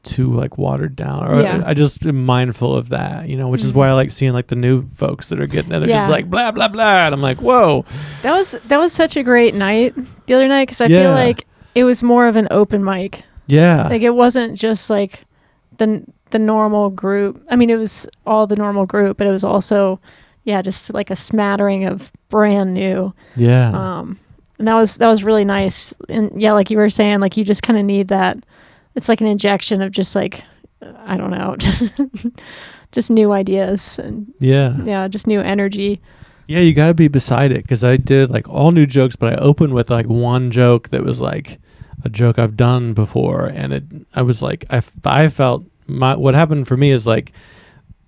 too like watered down, or I just am mindful of that, you know, which is why I like seeing like the new folks that are getting it. They're just like blah blah blah, and I'm like, whoa, that was such a great night the other night, because I feel like it was more of an open mic. Like it wasn't just like the normal group. I mean, it was all the normal group, but it was also just like a smattering of brand new. And that was really nice. And like you were saying, like you just kind of need that. It's like an injection of just like, I don't know, just new ideas and just new energy. Yeah, you got to be beside it, because I did like all new jokes, but I opened with like one joke that was like a joke I've done before, and I was like, I felt what happened for me is like,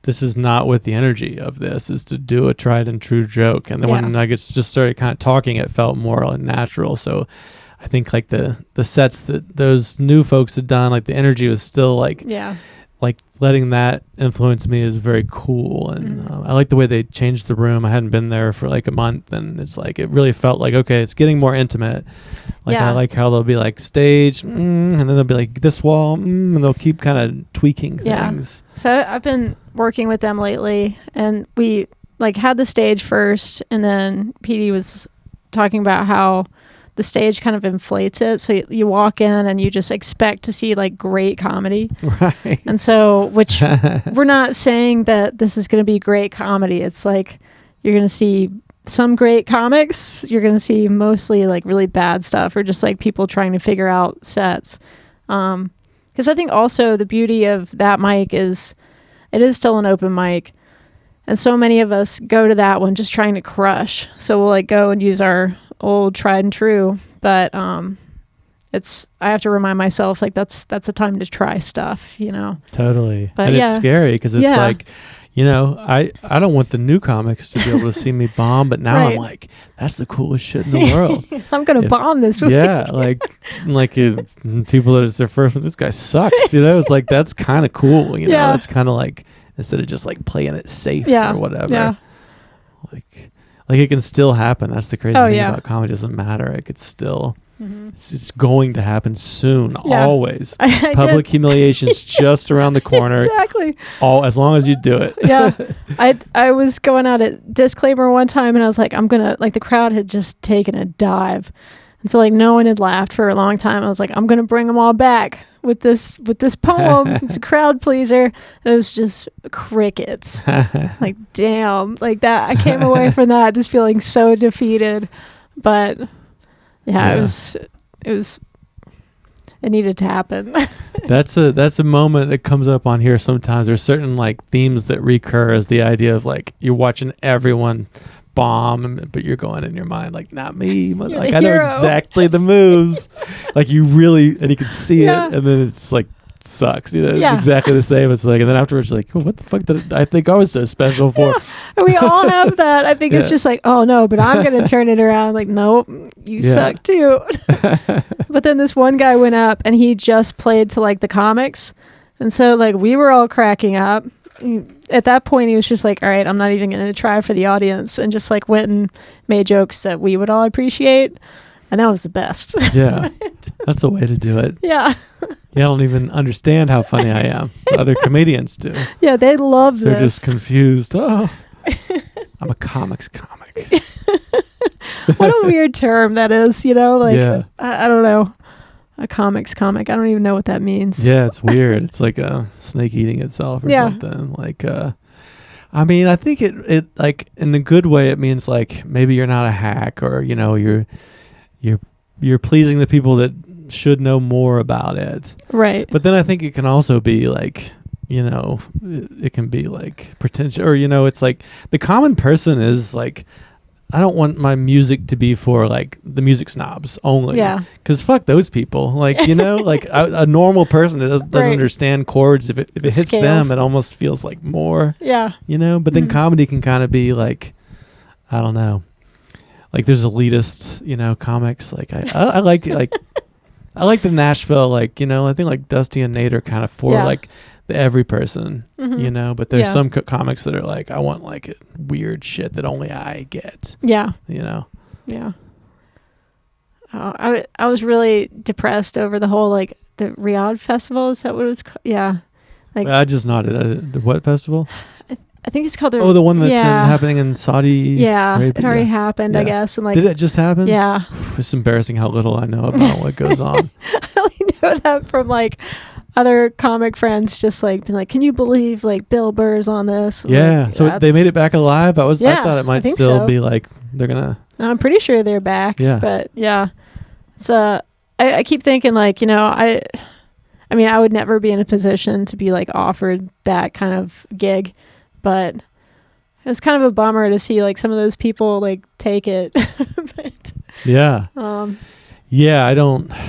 this is not with the energy of this, is to do a tried and true joke, and then when I just started kind of talking, it felt more natural. So I think like the sets that those new folks had done, like the energy was still like like letting that influence me is very cool. And I like the way they changed the room. I hadn't been there for like a month, and it's like it really felt like, okay, it's getting more intimate. Like I like how they'll be like stage and then they'll be like this wall and they'll keep kind of tweaking things. So I've been working with them lately, and we like had the stage first, and then PD was talking about how the stage kind of inflates it. So you walk in and you just expect to see like great comedy. Right. And so, which we're not saying that this is going to be great comedy. It's like, you're going to see some great comics. You're going to see mostly like really bad stuff, or just like people trying to figure out sets. Because I think also the beauty of that mic is it is still an open mic. And so many of us go to that one just trying to crush. So we'll like go and use our old tried and true but I have to remind myself like that's a time to try stuff, Totally. But and it's scary because it's like, I don't want the new comics to be able to see me bomb, but now I'm like, that's the coolest shit in the world. I'm gonna bomb this week. Yeah, like people that it's their first one, this guy sucks. It's like that's kind of cool. It's kind of like instead of just like playing it safe or whatever. Yeah. Like it can still happen. That's the crazy thing about comedy. It doesn't matter. It could still. Mm-hmm. It's going to happen soon. Always. Public humiliation's just around the corner. Exactly. As long as you do it. Yeah. I was going out at Disclaimer one time and I was like, the crowd had just taken a dive. And so like no one had laughed for a long time. I was like, I'm going to bring them all back with this poem. It's a crowd pleaser. And it was just crickets. Like, damn. Like that. I came away from that just feeling so defeated. But it needed to happen. That's a moment that comes up on here sometimes. There's certain like themes that recur as the idea of like you're watching everyone bomb, but you're going in your mind like, not me. Like I know exactly the moves. Like you really, and you can see it, and then it's like sucks. It's exactly the same. It's like, and then afterwards you're like, oh, what the fuck did I think I was so special for? We all have that. I think it's just like, oh no, but I'm gonna turn it around. Like, nope, you suck too. But then this one guy went up and he just played to like the comics, and so like we were all cracking up. At that point he was just like, all right, I'm not even gonna try for the audience, and just like went and made jokes that we would all appreciate, and that was the best. Yeah. That's a way to do it. Yeah. I don't even understand how funny I am. Other comedians do. Yeah, they love this. They're just confused. Oh, I'm a comics comic. What a weird term that is, like, I don't know. A comics comic. I don't even know what that means. Yeah, it's weird. It's like a snake eating itself or something. Like, I mean, I think it like in a good way, it means like maybe you're not a hack, or, you're pleasing the people that should know more about it. Right. But then I think it can also be like, it can be like pretentious, or, it's like the common person is like, I don't want my music to be for like the music snobs only. Yeah. Because fuck those people. Like, like a normal person that doesn't understand chords. If it hits them, it almost feels like more. Yeah. But then comedy can kind of be like, I don't know. Like there's elitist, comics. Like I like like I like the Nashville, like, I think like Dusty and Nate are kind of for like the every person, but there's some comics that are like, I want like weird shit that only I get. Yeah. Yeah. Oh, I was really depressed over the whole like the Riyadh festival. Is that what it was called? Yeah. Like I just nodded. What festival? I think it's called the... Oh, the one that's happening in Saudi Arabia. It already happened, I guess. And like, did it just happen? Yeah. It's embarrassing how little I know about what goes on. I only know that from like other comic friends just like being like, can you believe like Bill Burr's on this? Yeah. Like, so they made it back alive? I thought it might still be like, they're going to... I'm pretty sure they're back. Yeah. But yeah. So I keep thinking like, I mean, I would never be in a position to be like offered that kind of gig. But it was kind of a bummer to see like some of those people like take it. But,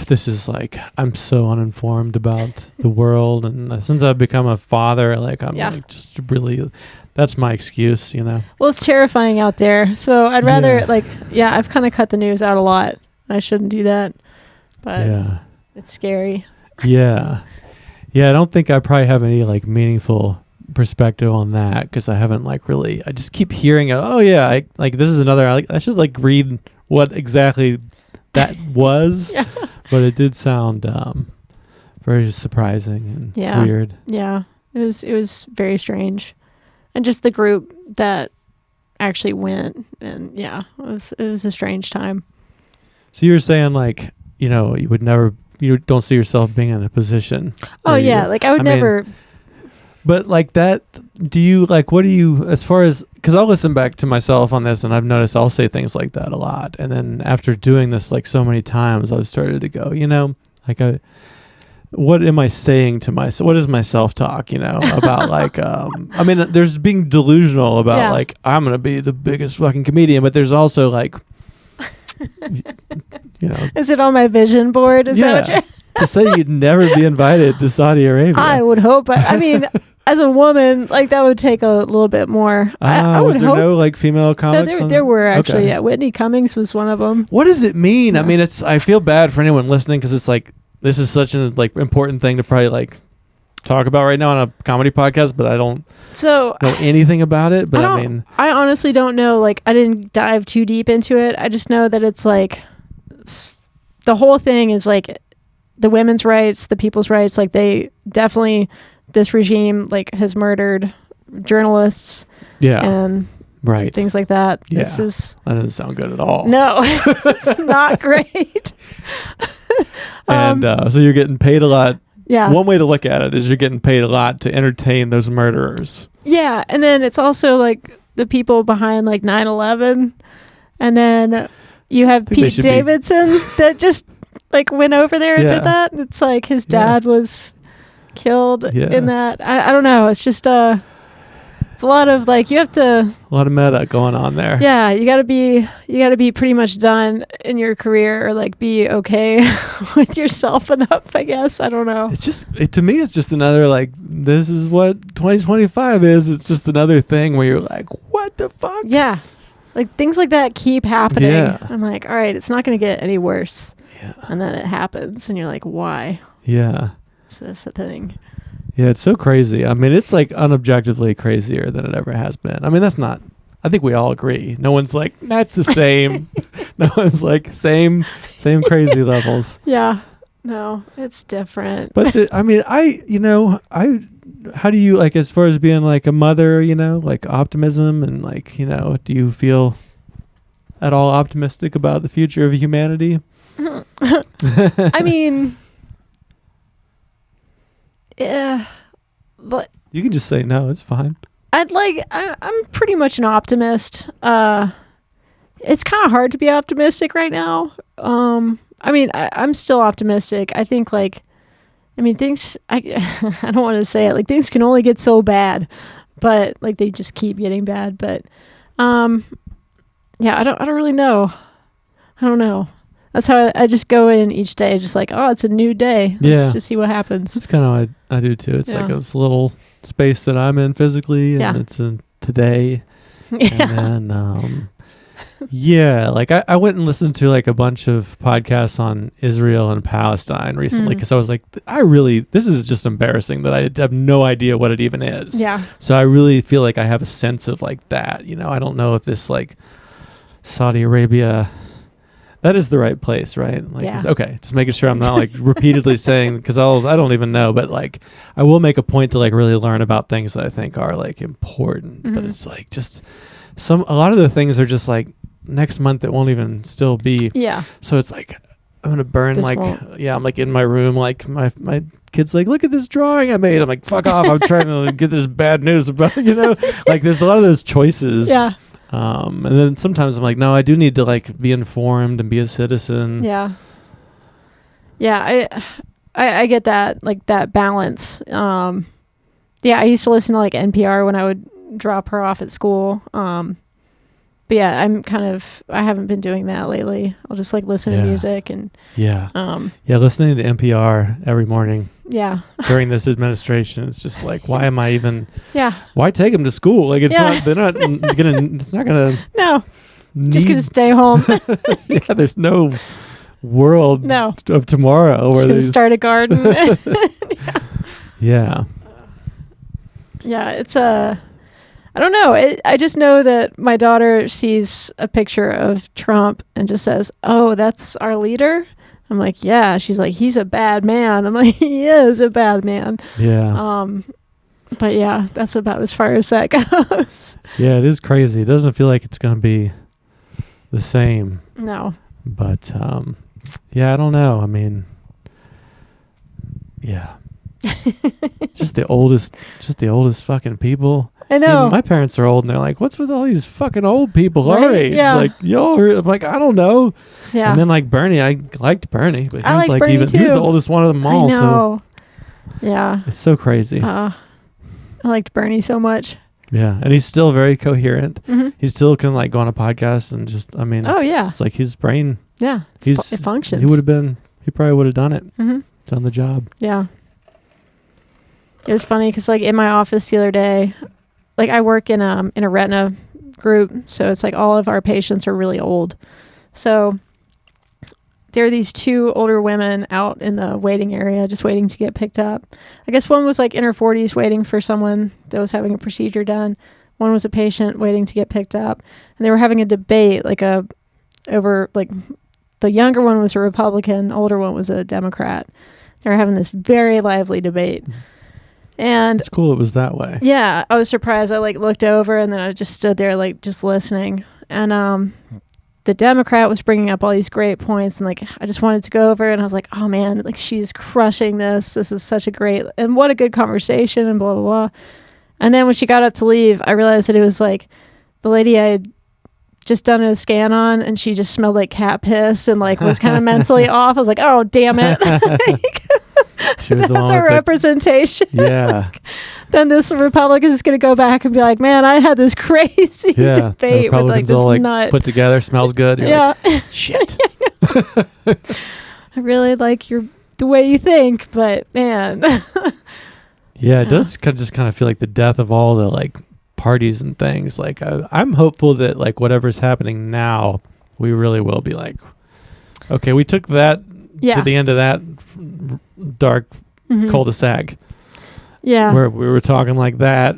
this is like, I'm so uninformed about the world. And since I've become a father, like I'm like just really, that's my excuse, Well, it's terrifying out there. So I'd rather I've kind of cut the news out a lot. I shouldn't do that. But it's scary. Yeah. Yeah. I don't think I probably have any like meaningful perspective on that, because I haven't like really, I just keep hearing I like this is another, I should like read what exactly that was. But it did sound very surprising and weird. It was very strange, and just the group that actually went, and it was a strange time. So you were saying like, you don't see yourself being in a position. Like I would never. But like that, do you like, what do you, as far as, because I'll listen back to myself on this, and I've noticed I'll say things like that a lot. And then after doing this like so many times, I've started to go, like what am I saying to myself? What is my self-talk, about like, I mean, there's being delusional about like, I'm going to be the biggest fucking comedian, but there's also like, you know, Is it on my vision board? Is that what you're... to say you'd never be invited to Saudi Arabia. I would hope. I mean, as a woman, like that would take a little bit more. I would was there hope no like female comics? there were actually. Okay. Yeah, Whitney Cummings was one of them. What does it mean? Yeah. I mean, I feel bad for anyone listening because it's like this is such an like important thing to probably like talk about right now on a comedy podcast, but I don't know anything about it. But I honestly don't know. Like, I didn't dive too deep into it. I just know that it's like the whole thing is like the women's rights, the people's rights. Like, they definitely, this regime like has murdered journalists. Yeah. And right. things like that. Yeah. This is, that doesn't sound good at all. No, it's not great. And so you're getting paid a lot. Yeah. One way to look at it is you're getting paid a lot to entertain those murderers. Yeah. And then it's also like the people behind like 9/11. And then you have Pete Davidson that just like went over there and did that. It's like his dad was killed in that. I don't know. It's just it's a lot of like, you have to, a lot of meta going on there. Yeah, you gotta be pretty much done in your career, or like be okay with yourself enough, I guess. I don't know. It's just, to me, it's just another like, this is what 2025 is. It's just another thing where you're like, what the fuck? Yeah. Like things like that keep happening. Yeah. I'm like, all right, it's not gonna get any worse. Yeah. And then it happens and you're like, why? Yeah. Is this a thing? Yeah, it's so crazy. I mean, it's like unobjectively crazier than it ever has been. I mean, that's not, I think we all agree. No one's like, that's the same. No one's like, same crazy levels. Yeah. No, it's different. But how do you, like, as far as being like a mother, like optimism and like, do you feel at all optimistic about the future of humanity? I mean, yeah, but you can just say no. It's fine. I'm pretty much an optimist. It's kind of hard to be optimistic right now. I mean, I'm still optimistic. I think things, I don't want to say it, like things can only get so bad, but like they just keep getting bad. But yeah, I don't really know. I don't know. That's how I just go in each day, just like, oh, it's a new day. Let's just see what happens. That's kind of what I do too. It's like this little space that I'm in physically, and it's in today. Yeah. And then, like I went and listened to like a bunch of podcasts on Israel and Palestine recently because I was like, this is just embarrassing that I have no idea what it even is. Yeah. So I really feel like I have a sense of like that. I don't know if this like Saudi Arabia. That is the right place, right? Like, okay, just making sure I'm not like repeatedly saying, because I don't even know, but like I will make a point to like really learn about things that I think are like important. But it's like just a lot of the things are just like next month it won't even still be. Yeah. So it's like I'm gonna burn I'm like in my room, like my kid's like, look at this drawing I made. I'm like, fuck off. I'm trying to get this bad news about like there's a lot of those choices. Yeah. And then sometimes I'm like, no, I do need to like be informed and be a citizen. Yeah. Yeah. I get that, like that balance. I used to listen to like NPR when I would drop her off at school. But yeah, I haven't been doing that lately. I'll just like listen to music and listening to NPR every morning. Yeah. During this administration, it's just like, why am I even? Yeah. Why take them to school? Like they're not gonna. It's not gonna. No. Just gonna stay home. Yeah, there's no world of tomorrow where they start a garden. Yeah. Yeah, it's I don't know. I just know that my daughter sees a picture of Trump and just says, "Oh, that's our leader." I'm like, "Yeah." She's like, "He's a bad man." I'm like, "He is a bad man." Yeah. But yeah, that's about as far as that goes. Yeah, it is crazy. It doesn't feel like it's going to be the same. No. But I don't know. I mean, yeah. just the oldest fucking people. I know. Even my parents are old and they're like, what's with all these fucking old people our age? Yeah. Like, I'm like, I don't know. Yeah. And then like Bernie, I liked Bernie, but he was like Bernie too. He was the oldest one of them all. I know. So yeah. it's so crazy. I liked Bernie so much. Yeah, and he's still very coherent. Mm-hmm. He still can like go on a podcast and just, I mean, Oh yeah, it's like his brain. yeah. It functions. He probably would have done it, Mm-hmm. done the job. Yeah. It was funny because like in my office the other day, like I work in a retina group, so it's like all of our patients are really old. So there are these two older women out in the waiting area just waiting to get picked up. I guess one was like in her 40s waiting for someone that was having a procedure done. One was a patient waiting to get picked up. And they were having a debate over the younger one was a Republican, older one was a Democrat. They were having this very lively debate. And It's cool it was that way. yeah, I was surprised. I like looked over and then I just stood there like just listening. And the Democrat was bringing up all these great points, and like I just wanted to go over and I was like, oh man, like she's crushing this. This is such a great, and what a good conversation and blah blah blah. And then when she got up to leave, I realized that it was like the lady I had just done a scan on, and she just smelled like cat piss and like was kind of mentally off. I was like, oh damn it. She was the That's one our with representation. Yeah. Then this Republican is going to go back and be like, man, I had this crazy Yeah. The debate with like Republicans this all like nut. put together, smells good. You're Yeah. like, shit. I really like the way you think, but man. Yeah, it does just kind of feel like the death of all the like parties and things. Like I'm hopeful that like whatever's happening now, we really will be like, okay, we took that to the end of that dark Mhm. cul-de-sac Yeah. where we were talking like that,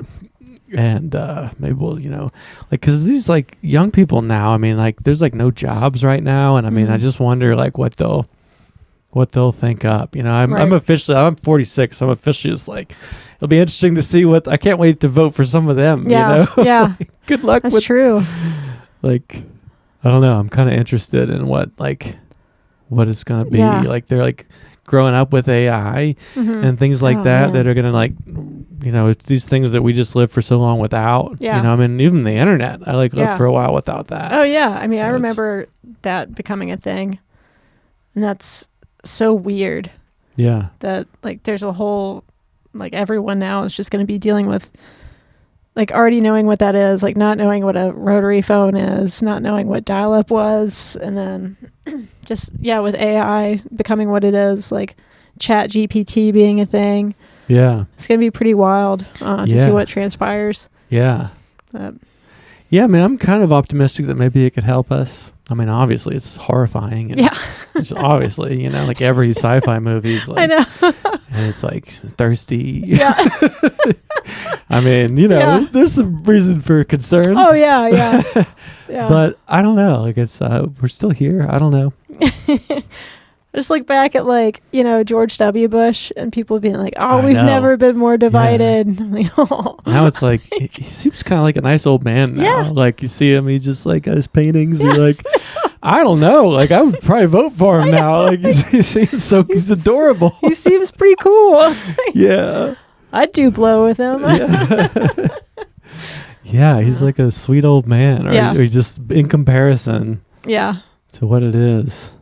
and maybe we'll, like, because these like young people now, I mean, like there's like no jobs right now, and I mean, I Mhm. just wonder like what they'll think up. I'm Right. I'm 46, so I'm officially just like, it'll be interesting to see I can't wait to vote for some of them. Yeah. Yeah. Like, good luck That's with true. like, I don't know, I'm kind of interested in what it's gonna be. Yeah. Like they're like growing up with AI Mhm. and things like Oh, that man. are gonna like, it's these things that we just lived for so long without. Yeah. I mean, even the internet, I lived Yeah. for a while without that. Oh yeah. I mean, So I it's- remember that becoming a thing, and that's so weird Yeah. that like there's a whole, like everyone now is just going to be dealing with like already knowing what that is, like not knowing what a rotary phone is, not knowing what dial-up was, and then just with AI becoming what it is, like Chat GPT being a thing. Yeah. It's gonna be pretty wild to see Yeah. what transpires. Yeah. But, Yeah, I mean, I'm kind of optimistic that maybe it could help us. I mean, obviously, it's horrifying. And yeah, it's obviously, like every sci-fi movie's like, I know. and it's like thirsty. Yeah. I mean, Yeah. there's some reason for concern. Oh yeah, yeah. Yeah. But I don't know. Like it's, we're still here. I don't know. I just look back at George W. Bush and people being like, "Oh, I we've know. never been more divided." And I'm like, "Oh." Now it's like he seems kind of like a nice old man now. Yeah. Like you see him, he's just like got his paintings. You're like, I don't know. Like I would probably vote for him now. Like he seems so he's adorable. He seems pretty cool. Yeah. I'd do blow with him. Yeah. Yeah, he's like a sweet old man, or just in comparison Yeah. to what it is.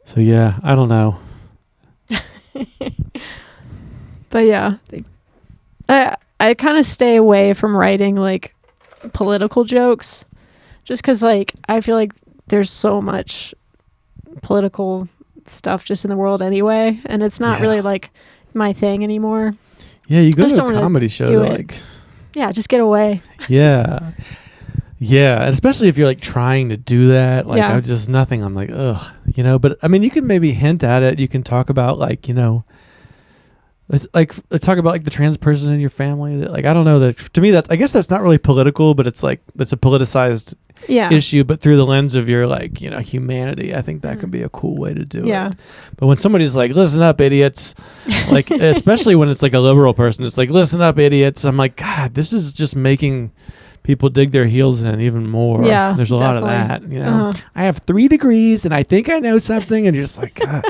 So yeah, I don't know. But yeah, I kind of stay away from writing like political jokes, just because like I feel like there's so much political stuff just in the world anyway, and it's not really like my thing anymore. Yeah, you go just to don't a wanna comedy show do to it. like, Yeah, just get away. yeah, yeah, and especially if you're like trying to do that, like Yeah. I'm just nothing. I'm like, ugh, But I mean, you can maybe hint at it. You can talk about like, let's talk about like the trans person in your family. That, like I don't know, that to me I guess that's not really political, but it's like that's a politicized Yeah. issue, but through the lens of your like humanity. I think that can be a cool way to do Yeah. it. But when somebody's like, listen up, idiots, like especially when it's like a liberal person, it's like, listen up, idiots. I'm like, God, this is just making people dig their heels in even more. Yeah, There's a lot of that, definitely. Uh-huh. I have 3 degrees and I think I know something, and you're just like, God.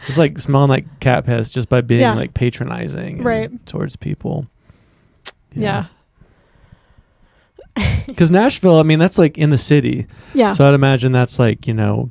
It's like smelling like cat piss just by being like patronizing Right. towards people. Yeah. Because Nashville, I mean, that's like in the city. Yeah. So I'd imagine that's like, a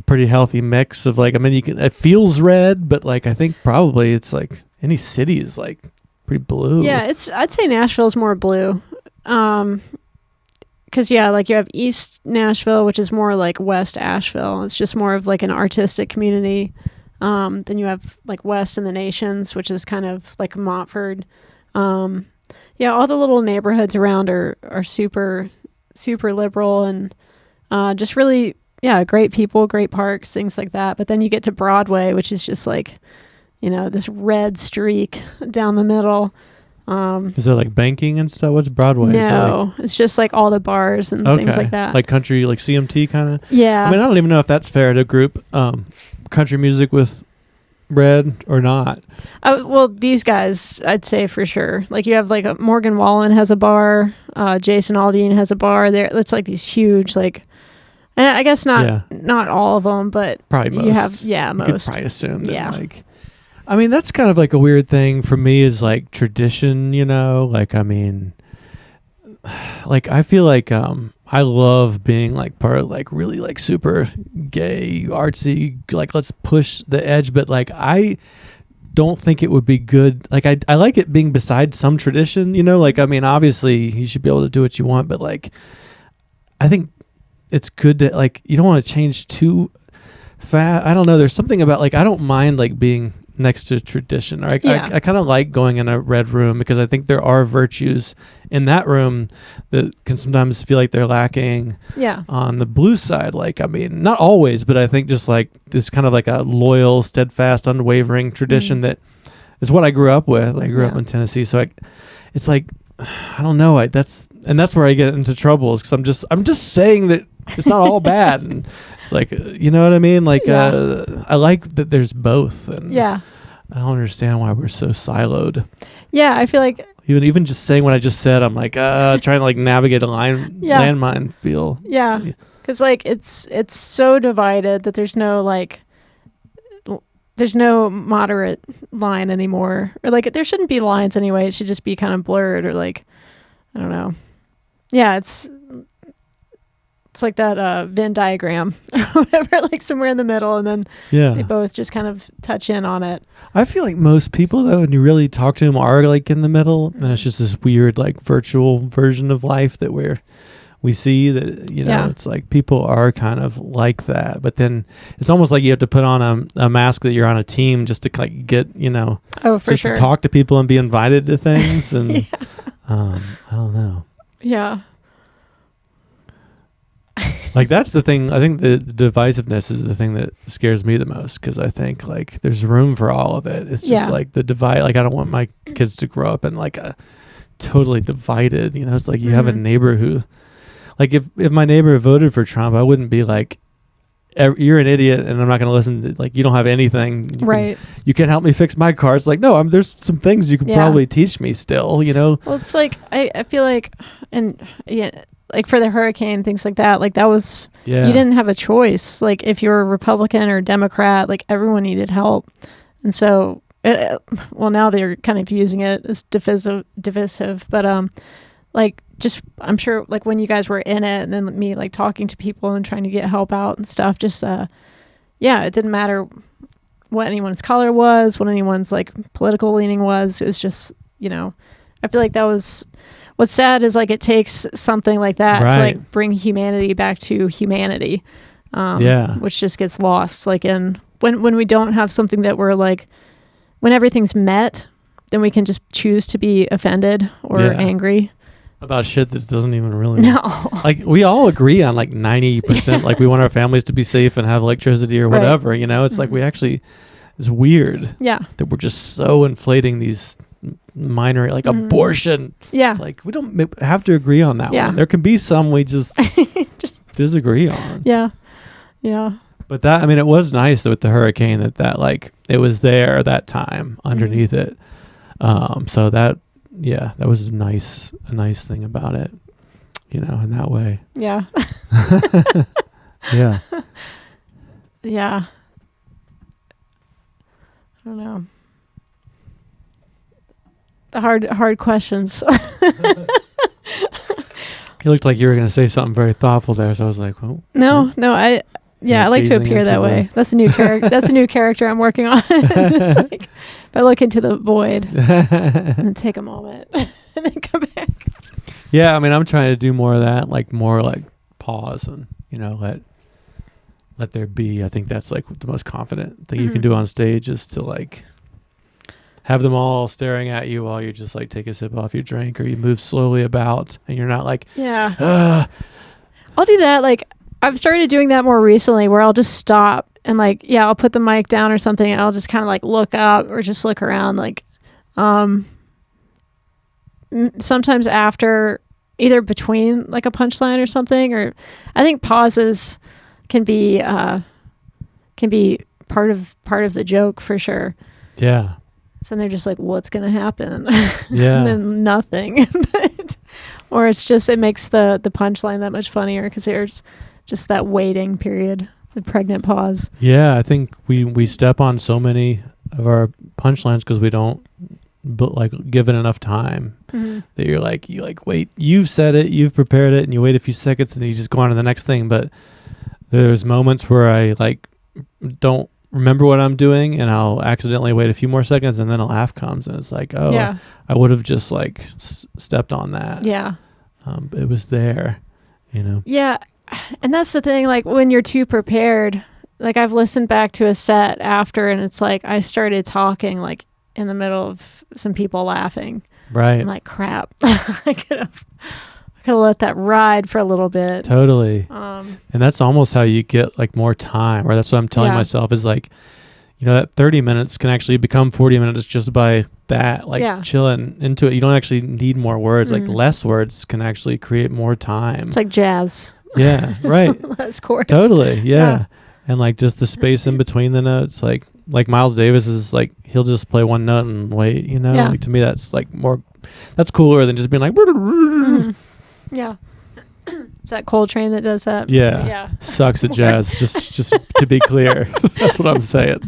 pretty healthy mix of like, I mean, it feels red, but like, I think probably it's like any city is like pretty blue. Yeah, I'd say Nashville's more blue. Because like you have East Nashville, which is more like West Asheville. It's just more of like an artistic community. Then you have like West in the Nations, which is kind of like Montford. All the little neighborhoods around are super, super liberal and just really, great people, great parks, things like that. But then you get to Broadway, which is just like, this red streak down the middle. Is there like banking and stuff? What's Broadway? No, it's just like all the bars and things like that. Like country, like CMT kind of? Yeah. I mean, I don't even know if that's fair to group country music with red or not. Well, these guys, I'd say for sure. Like you have like Morgan Wallen has a bar. Jason Aldean has a bar there. It's like these huge, like, and I guess not all of them, but probably most. You have, most. You could probably assume that like, I mean, that's kind of like a weird thing for me is like tradition, like, I mean, like, I feel like, I love being like part of like really like super gay, artsy, like let's push the edge. But like, I don't think it would be good. Like I like it being beside some tradition, like, I mean, obviously you should be able to do what you want, but like, I think it's good to like, you don't want to change too fast. I don't know. There's something about like, I don't mind like being next to tradition. Or I kind of like going in a red room because I think there are virtues in that room that can sometimes feel like they're lacking on the blue side. Like, I mean, not always, but I think just like this kind of like a loyal, steadfast, unwavering tradition that is what I grew up with. I grew up in Tennessee. So it's like, I don't know. That's where I get into trouble because I'm just saying that it's not all bad. And it's like, you know what I mean? Like, I like that there's both. And I don't understand why we're so siloed. Yeah, I feel like even just saying what I just said, I'm like, trying to like navigate a landmine feel. Yeah, because like it's so divided that there's no moderate line anymore, or like there shouldn't be lines anyway. It should just be kind of blurred, or like, I don't know. Yeah, it's like that Venn diagram or whatever, like somewhere in the middle, and then they both just kind of touch in on it. I feel like most people, though, when you really talk to them, are like in the middle, and it's just this weird like virtual version of life that we see that, it's like people are kind of like that, but then it's almost like you have to put on a mask that you're on a team just to like get, to talk to people and be invited to things. And I don't know. Yeah. Like that's the thing. I think the divisiveness is the thing that scares me the most because I think like there's room for all of it. It's just like the divide. Like I don't want my kids to grow up in like a totally divided. It's like you have a neighbor who, like if my neighbor voted for Trump, I wouldn't be like, you're an idiot and I'm not going to listen to, like, you don't have anything. You can't help me fix my car. It's like, no, there's some things you can probably teach me still. Well, it's like I feel like, and like for the hurricane, things like that, like that was, you didn't have a choice. Like if you're a Republican or Democrat, like everyone needed help. And so, well, now they're kind of using it as divisive, but like just, I'm sure like when you guys were in it and then me like talking to people and trying to get help out and stuff, just, it didn't matter what anyone's color was, what anyone's like political leaning was. It was just, I feel like that was, what's sad is like it takes something like that to like bring humanity back to humanity, which just gets lost. Like when we don't have something that we're like, when everything's met, then we can just choose to be offended or angry about shit that doesn't even really like we all agree on like 90%. Like we want our families to be safe and have electricity or whatever. It's like we actually, it's weird that we're just so inflating these minor like abortion. It's like we don't have to agree on that one. There can be some we just disagree on. But that, I mean, it was nice with the hurricane that like it was there that time underneath it. So that that was a nice thing about it, in that way. Yeah. I don't know. The hard questions. You looked like you were going to say something very thoughtful there, so I was like, well. No, Yeah, I like to gazing appear into that way. That's a new character. That's a new character I'm working on. It's like, if I look into the void and then take a moment and then come back. Yeah, I mean, I'm trying to do more of that, like more like pause and let there be. I think that's like the most confident thing you can do on stage is to like have them all staring at you while you just like take a sip off your drink or you move slowly about and you're not like, yeah. I'll do that. Like I've started doing that more recently where I'll just stop and like, yeah, I'll put the mic down or something and I'll just kind of like look up or just look around. Like, sometimes after either between like a punchline or something, or I think pauses can be part of the joke for sure. yeah. So they're just like, what's going to happen? Yeah. And then nothing. Or it's just, it makes the punchline that much funnier because there's just that waiting period, the pregnant pause. Yeah, I think we step on so many of our punchlines because we don't give it enough time that you wait, you've said it, you've prepared it, and you wait a few seconds and you just go on to the next thing. But there's moments where I like don't remember what I'm doing and I'll accidentally wait a few more seconds and then a laugh comes and it's like, oh, yeah. I would have just like stepped on that. Yeah. It was there, Yeah. And that's the thing, like when you're too prepared, like I've listened back to a set after and it's like I started talking like in the middle of some people laughing. Right. I'm like, crap. I could have let that ride for a little bit. Totally. And that's almost how you get like more time, or that's what I'm telling myself is like, that 30 minutes can actually become 40 minutes just by that, like chilling into it. You don't actually need more words. Like less words can actually create more time. It's like jazz. Yeah. Right. Less chords. Totally. Yeah. And like just the space in between the notes, like Miles Davis is like, he'll just play one note and wait, like to me, that's like that's cooler than just being like, yeah. Is that Coltrane that does that? Yeah. Yeah. Sucks at jazz. just to be clear. That's what I'm saying.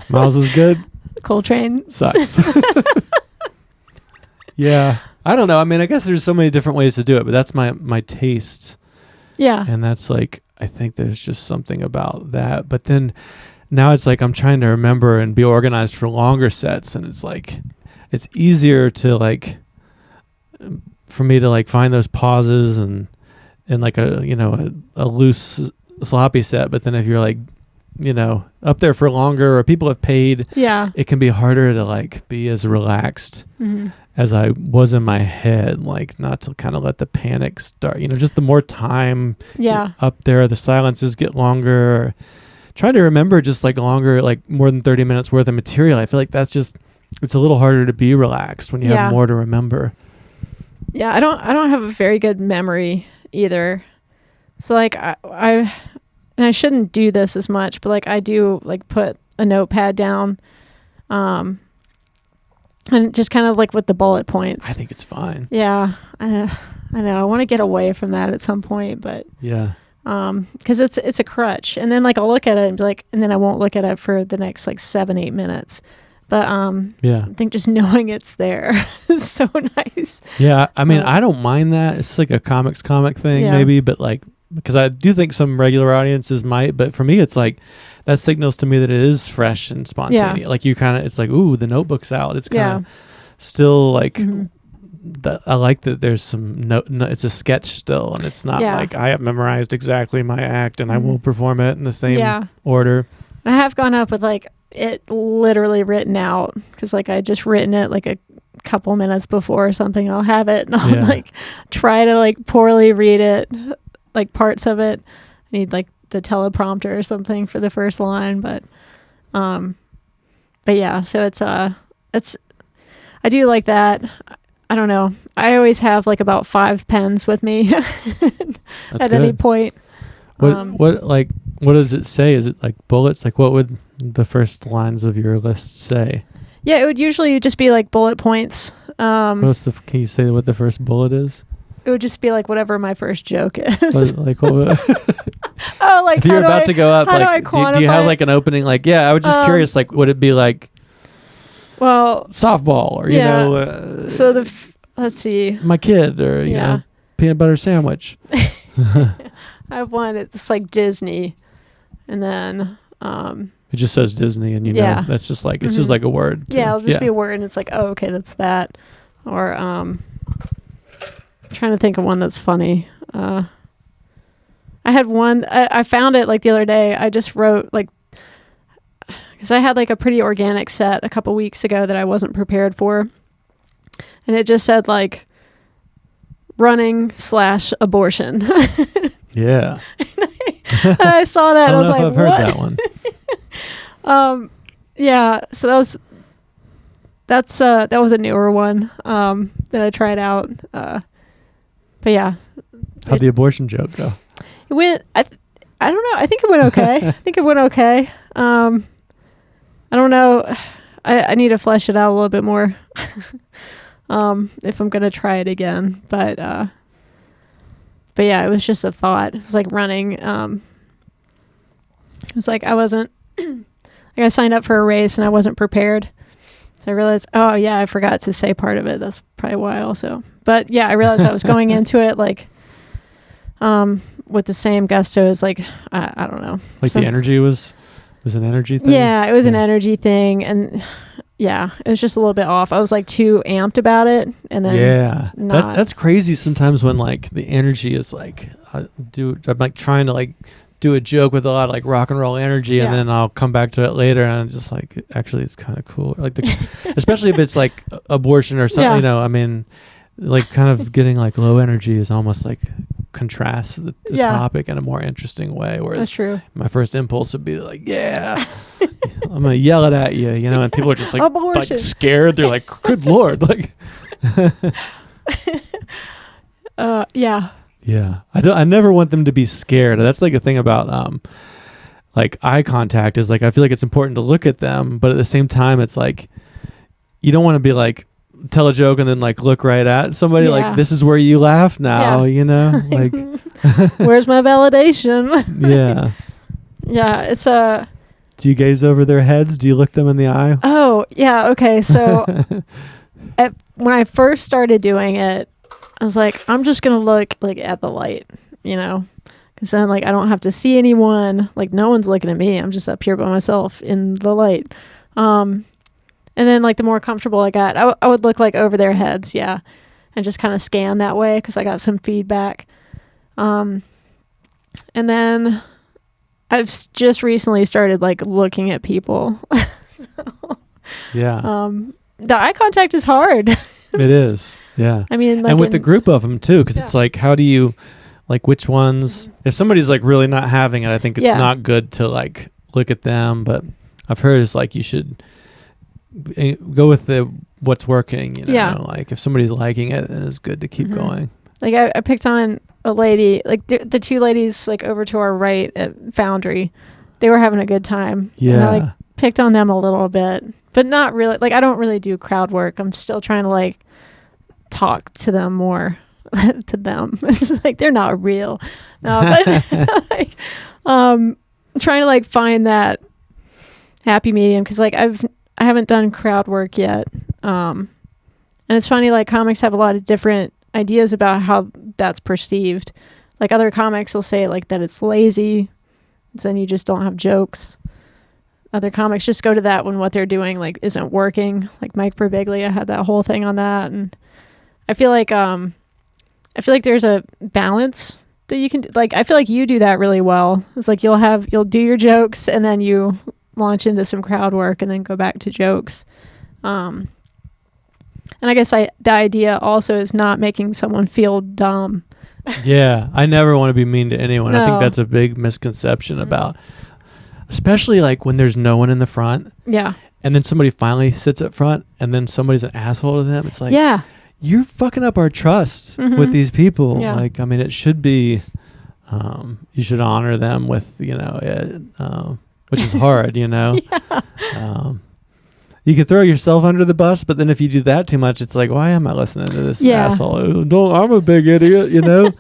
Miles is good. Coltrane sucks. Yeah. I don't know. I mean, I guess there's so many different ways to do it, but that's my taste. Yeah. And that's like, I think there's just something about that. But then now it's like I'm trying to remember and be organized for longer sets, and it's like it's easier to like for me to like find those pauses and like a loose sloppy set. But then if you're like up there for longer or people have paid, it can be harder to like be as relaxed as I was in my head, like not to kind of let the panic start, just the more time up there, the silences get longer. Try to remember just like longer, like more than 30 minutes worth of material. I feel like that's just, it's a little harder to be relaxed when you have more to remember. Yeah. I don't have a very good memory either. So like I shouldn't do this as much, but like I do like put a notepad down, and just kind of like with the bullet points. I think it's fine. Yeah. I know. I want to get away from that at some point, but yeah. Cause it's a crutch. And then like I'll look at it and be like, and then I won't look at it for the next like 7-8 minutes. But I think just knowing it's there is so nice. Yeah. I mean, I don't mind that. It's like a comic thing maybe, but like, because I do think some regular audiences might, but for me, it's like that signals to me that it is fresh and spontaneous. Like you kind of, it's like, ooh, the notebook's out. It's kind of still like, I like that there's some no, it's a sketch still, and it's not like I have memorized exactly my act and I will perform it in the same order. I have gone up with like it literally written out because like I just written it like a couple minutes before or something. I'll have it and I'll like try to like poorly read it, like parts of it. I need like the teleprompter or something for the first line, but yeah, so it's I do like that. I don't know. I always have like about 5 pens with me at any point. What does it say? Is it like bullets? Like what would the first lines of your list say? Yeah, it would usually just be like bullet points. Can you say what the first bullet is? It would just be like whatever my first joke is. Like oh, like if you're about to go up, like do you have like an opening? Like I was just curious. Like would it be like? Well, softball or, you know, let's see. My kid or, you know, peanut butter sandwich. I have one. It's like Disney, and then It just says Disney, and Yeah. that's just like it's just like a word. yeah, it'll just be a word, and it's like, oh, okay, that's that. Or I'm trying to think of one that's funny. I had one. I found it like the other day. I just wrote like, because I had like a pretty organic set a couple weeks ago that I wasn't prepared for, and it just said like running/abortion. Yeah. And I saw that. I And I don't was know like, if I've heard what? that one. Yeah. So that was a newer one that I tried out. But yeah, How'd the abortion joke go? it went. I don't know. I think it went okay. I think it went okay. I don't know. I need to flesh it out a little bit more if I'm gonna try it again. But yeah, it was just a thought. It's like running. It was like I wasn't. Like I signed up for a race and I wasn't prepared. So I realized, oh yeah, I forgot to say part of it. That's probably why also. But yeah, I realized I was going into it like with the same gusto as like I don't know. Like the energy was an energy thing? Yeah, it was an energy thing, and yeah, it was just a little bit off. I was like too amped about it, and then that's crazy sometimes when like the energy is like I'm like trying to like do a joke with a lot of like rock and roll energy, and then I'll come back to it later and I'm just like, actually it's kind of cool, like especially if it's like abortion or something. I mean, like kind of getting like low energy is almost like contrasts the topic in a more interesting way, whereas that's true. My first impulse would be like, I'm gonna yell it at you, and people are just like, like scared. They're like, good Lord, like Yeah. I never want them to be scared. That's like a thing about like eye contact is like I feel like it's important to look at them, but at the same time it's like you don't want to be like tell a joke and then like look right at somebody like this is where you laugh now, like where's my validation? Yeah, it's do you gaze over their heads? Do you look them in the eye? Oh, yeah, okay. So when I first started doing it, I was like, I'm just going to look like at the light, because then like I don't have to see anyone. Like no one's looking at me. I'm just up here by myself in the light. And then like the more comfortable I got, I would look like over their heads. Yeah. And just kind of scan that way because I got some feedback. And then I've just recently started like looking at people. The eye contact is hard. It is. Yeah. I mean, like and with the group of them too, because it's like, how do you, like, which ones, if somebody's like really not having it, I think it's not good to like look at them, but I've heard it's like you should go with what's working, like if somebody's liking it, then it's good to keep going. Like I picked on a lady, like the two ladies like over to our right at Foundry, they were having a good time. Yeah. And I like picked on them a little bit, but not really. Like I don't really do crowd work. I'm still trying to like talk to them more to them. It's like they're not real. No, but like trying to like find that happy medium, because like I haven't done crowd work yet. And it's funny, like comics have a lot of different ideas about how that's perceived. Like other comics will say like that it's lazy, then you just don't have jokes. Other comics just go to that when what they're doing like isn't working. Like Mike Birbiglia had that whole thing on that, and I feel like there's a balance that you can like. I feel like you do that really well. It's like you'll do your jokes and then you launch into some crowd work and then go back to jokes. And I guess the idea also is not making someone feel dumb. Yeah, I never want to be mean to anyone. No. I think that's a big misconception about, especially like when there's no one in the front. Yeah. And then somebody finally sits up front and then somebody's an asshole to them. It's like, you're fucking up our trust with these people. Yeah. Like, I mean, it should be, you should honor them with, which is hard, you can throw yourself under the bus, but then if you do that too much, it's like, why am I listening to this asshole? I'm a big idiot,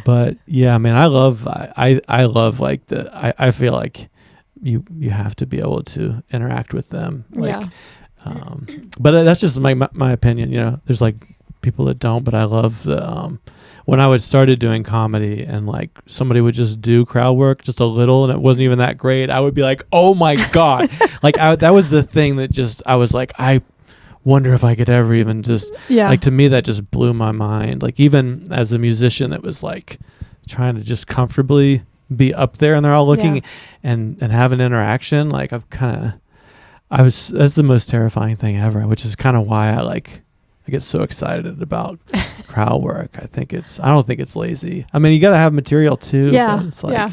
But yeah, I mean, I love like I feel like you have to be able to interact with them. Like, but that's just my opinion, There's like people that don't, but I love when I would started doing comedy and like somebody would just do crowd work just a little and it wasn't even that great, I would be like, oh my God. Like that was the thing that just, I was like, I wonder if I could ever even just, like, to me, that just blew my mind. Like, even as a musician that was like trying to just comfortably be up there and they're all looking and have an interaction. Like, that's the most terrifying thing ever, which is kind of why I get so excited about crowd work. I don't think it's lazy. I mean, you got to have material too. Yeah. But it's like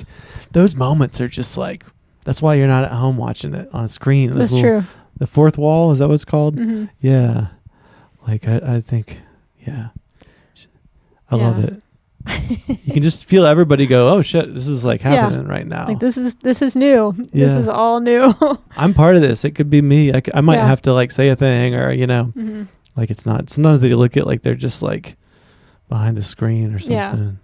those moments are just like, that's why you're not at home watching it on a screen. That's true. The fourth wall, is that what it's called? Mm-hmm. Yeah. Like, I think, I love it. You can just feel everybody go, oh shit, this is like happening right now. Like, this is new. Yeah. This is all new. I'm part of this. It could be me. I might have to like say a thing or, mm-hmm. Like, it's not, sometimes they look at like they're just like behind a screen or something.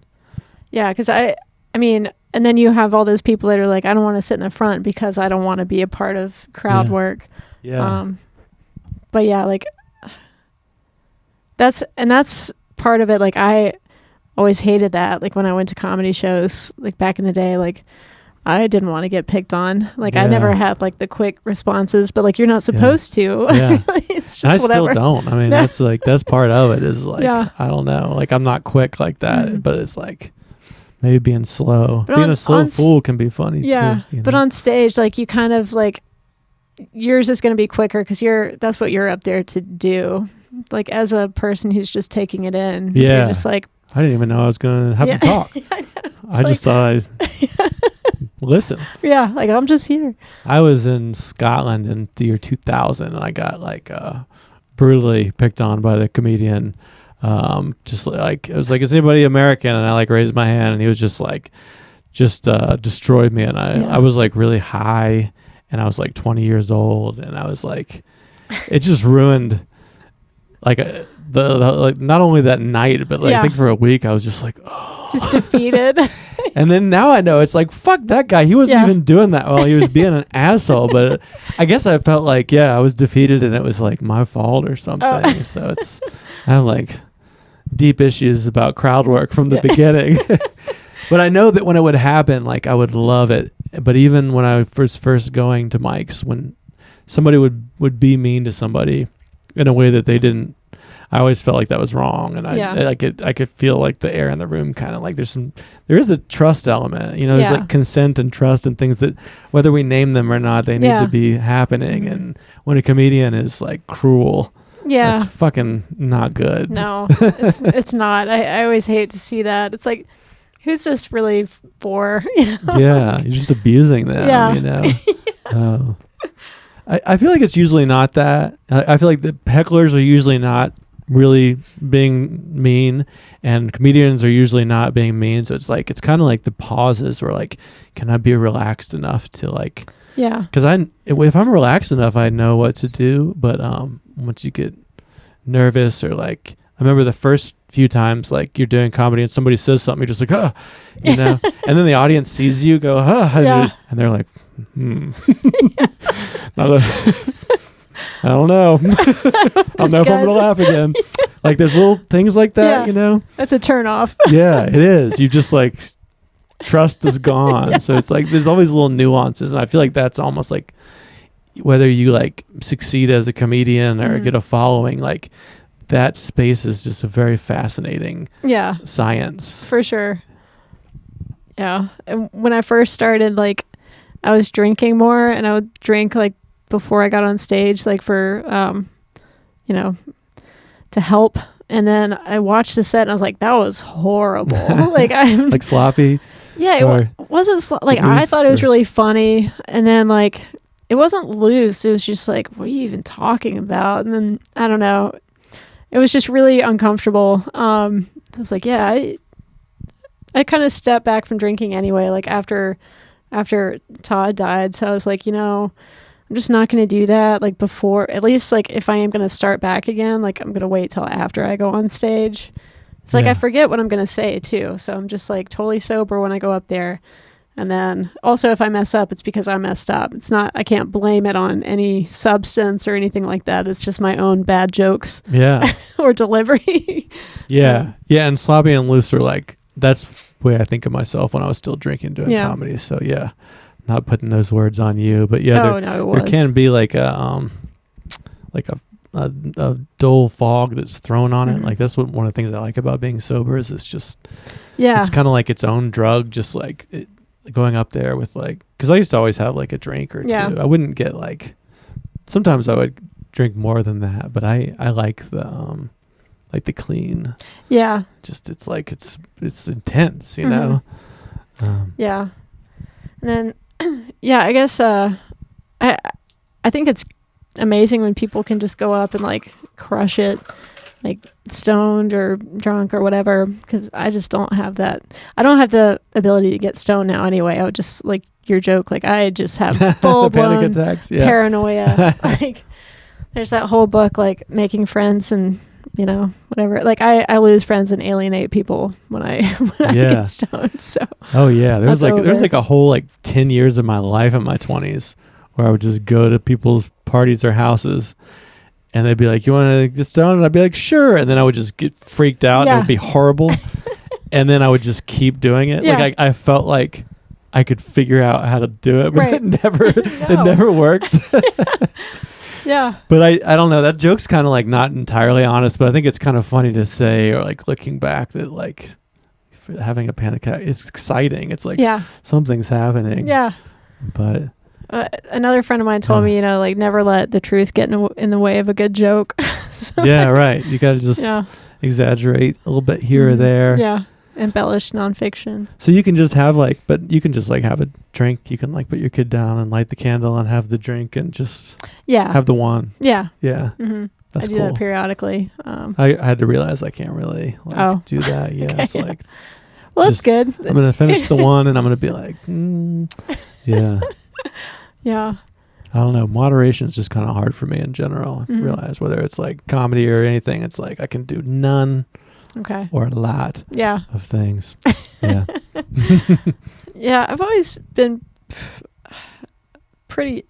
Yeah. Cause I mean, and then you have all those people that are like, I don't want to sit in the front because I don't want to be a part of crowd work. Yeah. But yeah, like that's part of it. Like, I always hated that. Like, when I went to comedy shows, like back in the day, like I didn't want to get picked on. Like, I never had like the quick responses, but like, you're not supposed to. Yeah. It's just and I whatever. Still don't. I mean, that's part of it is like, I don't know. Like, I'm not quick like that, but it's like maybe being slow. But being a slow fool can be funny too. Yeah. But on stage, like, you kind of like, yours is going to be quicker because that's what you're up there to do. Like, as a person who's just taking it in. Yeah. You're just like, I didn't even know I was going to have to talk. I just thought I'd listen. Yeah. Like, I'm just here. I was in Scotland in the year 2000 and I got like brutally picked on by the comedian. Just like, it was like, is anybody American? And I like raised my hand and he was just like, destroyed me. And I was like really high. And I was like 20 years old, and I was like, it just ruined like like not only that night, but like I think for a week I was just like, oh, just defeated. And then now I know it's like, fuck that guy. He wasn't even doing that well. He was being an asshole. But I guess I felt like I was defeated, and it was like my fault or something. Oh. So I have like deep issues about crowd work from the beginning. But I know that when it would happen, like I would love it. But even when I was first going to mics, when somebody would be mean to somebody in a way that they didn't, I always felt like that was wrong. And I could feel like the air in the room kind of like there is a trust element, there's like consent and trust and things that whether we name them or not, they need to be happening. Mm-hmm. And when a comedian is like cruel, that's fucking not good. No, it's not. I always hate to see that. It's like, who's this really for? Yeah, you're just abusing them. I feel like it's usually not that. I feel like the hecklers are usually not really being mean, and comedians are usually not being mean. So it's like, it's kind of like the pauses where like, can I be relaxed enough to like, because if I'm relaxed enough, I know what to do. But once you get nervous or like, I remember the first few times like you're doing comedy and somebody says something, you're just like, and then the audience sees you go, and they're like, I don't know. I don't know if I'm gonna laugh again. Like, there's little things like that, That's a turn off. Yeah, it is. You just like, trust is gone. So it's like, there's always little nuances, and I feel like that's almost like whether you like succeed as a comedian or get a following, like that space is just a very fascinating science. For sure. Yeah. And when I first started, like, I was drinking more, and I would drink like before I got on stage, like for, to help. And then I watched the set and I was like, that was horrible. Like, I'm like sloppy. Yeah. It wasn't like, I thought it was really funny. And then like, it wasn't loose. It was just like, what are you even talking about? And then I don't know. It was just really uncomfortable. So I was like, I kind of stepped back from drinking anyway, like after Todd died. So I was like, I'm just not going to do that. Like before, at least like if I am going to start back again, like I'm going to wait till after I go on stage. It's like, I forget what I'm going to say too. So I'm just like totally sober when I go up there. And then also if I mess up, it's because I messed up. It's not, I can't blame it on any substance or anything like that. It's just my own bad jokes. Yeah. Or delivery. Yeah. Yeah. And sloppy and loose are like, that's the way I think of myself when I was still drinking, doing comedy. So yeah, not putting those words on you, but yeah, there can be like a dull fog that's thrown on it. Like that's what one of the things I like about being sober is it's just, it's kind of like its own drug, just like going up there with like, because I used to always have like a drink or two. I wouldn't get like, sometimes I would drink more than that, but I like the clean. Yeah. Just it's like it's intense, you know. Yeah. And then I guess I think it's amazing when people can just go up and like crush it, like stoned or drunk or whatever, because I just don't have that. I don't have the ability to get stoned now anyway. I would just, like your joke, like I just have full blown panic attacks, paranoia. Like there's that whole book, like Making Friends and whatever. Like I lose friends and alienate people when I get stoned. So there's like a whole like 10 years of my life in my 20s where I would just go to people's parties or houses and they'd be like, you want to get stoned? And I'd be like, sure. And then I would just get freaked out and it would be horrible. And then I would just keep doing it. Like I felt like I could figure out how to do it, but it never worked. Yeah. But I don't know. That joke's kind of like not entirely honest, but I think it's kind of funny to say, or like looking back, that like having a panic attack is exciting. It's like something's happening. Yeah. But another friend of mine told me, like never let the truth get in the way of a good joke. So, yeah, right. You got to just exaggerate a little bit here or there. Yeah. Embellish nonfiction. So you can just have have a drink. You can like put your kid down and light the candle and have the drink and just have the one. Yeah. Yeah. Mm-hmm. That's I do cool. that periodically. I had to realize I can't really do that. Yeah. Okay, it's like, well, that's good. I'm going to finish the one and I'm going to be like, yeah. Yeah. I don't know. Moderation is just kind of hard for me in general. I realize whether it's like comedy or anything, it's like I can do none. Okay. Or a lot of things. Yeah. Yeah, I've always been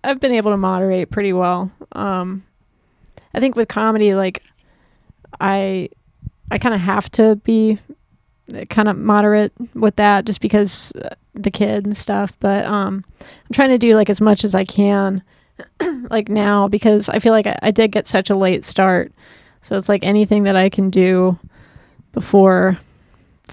I've been able to moderate pretty well. I think with comedy, like I kind of have to be kind of moderate with that just because the kid and stuff. But I'm trying to do like as much as I can like now, because I feel like I did get such a late start. So it's like anything that I can do before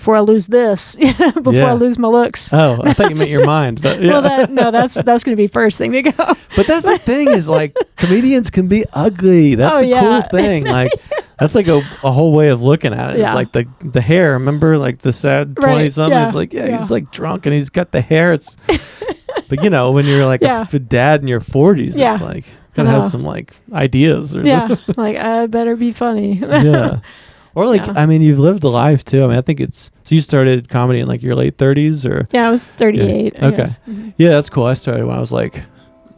I lose this, I lose my looks. Oh, I thought you meant your mind, but well, that's going to be first thing to go. But that's the thing is like comedians can be ugly. That's cool thing. Like that's like a whole way of looking at it. It's like the hair. Remember, like the sad 20-something. It's like he's like drunk and he's got the hair. It's but when you're like a dad in your 40s, it's like gotta have some like ideas or something. Like I better be funny. Yeah. Or like, I mean, you've lived a life too. I mean, I think so you started comedy in like your late 30s or? Yeah, I was 38. Yeah. Okay. Mm-hmm. Yeah, that's cool. I started when I was like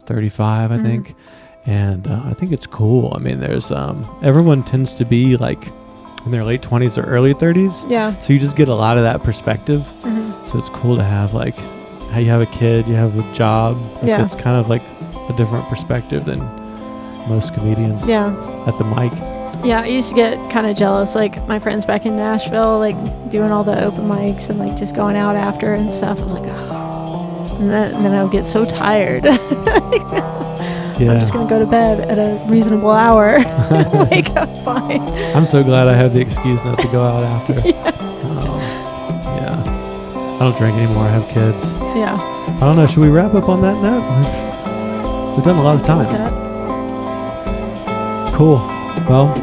35, I think. And I think it's cool. I mean, there's, everyone tends to be like in their late 20s or early 30s. Yeah. So you just get a lot of that perspective. So it's cool to have like, how you have a kid, you have a job. Like, it's kind of like a different perspective than most comedians at the mic. Yeah, I used to get kind of jealous, like my friends back in Nashville, like doing all the open mics and like just going out after and stuff. I was like, oh. And then I would get so tired. I'm just going to go to bed at a reasonable hour. Like, I'm fine. I'm so glad I have the excuse not to go out after. I don't drink anymore. I have kids. Yeah. I don't know. Should we wrap up on that note? We've done a lot of time. Cool. Well,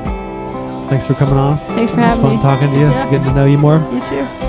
thanks for coming on. Thanks for having me. It was fun talking to you, getting to know you more. You too.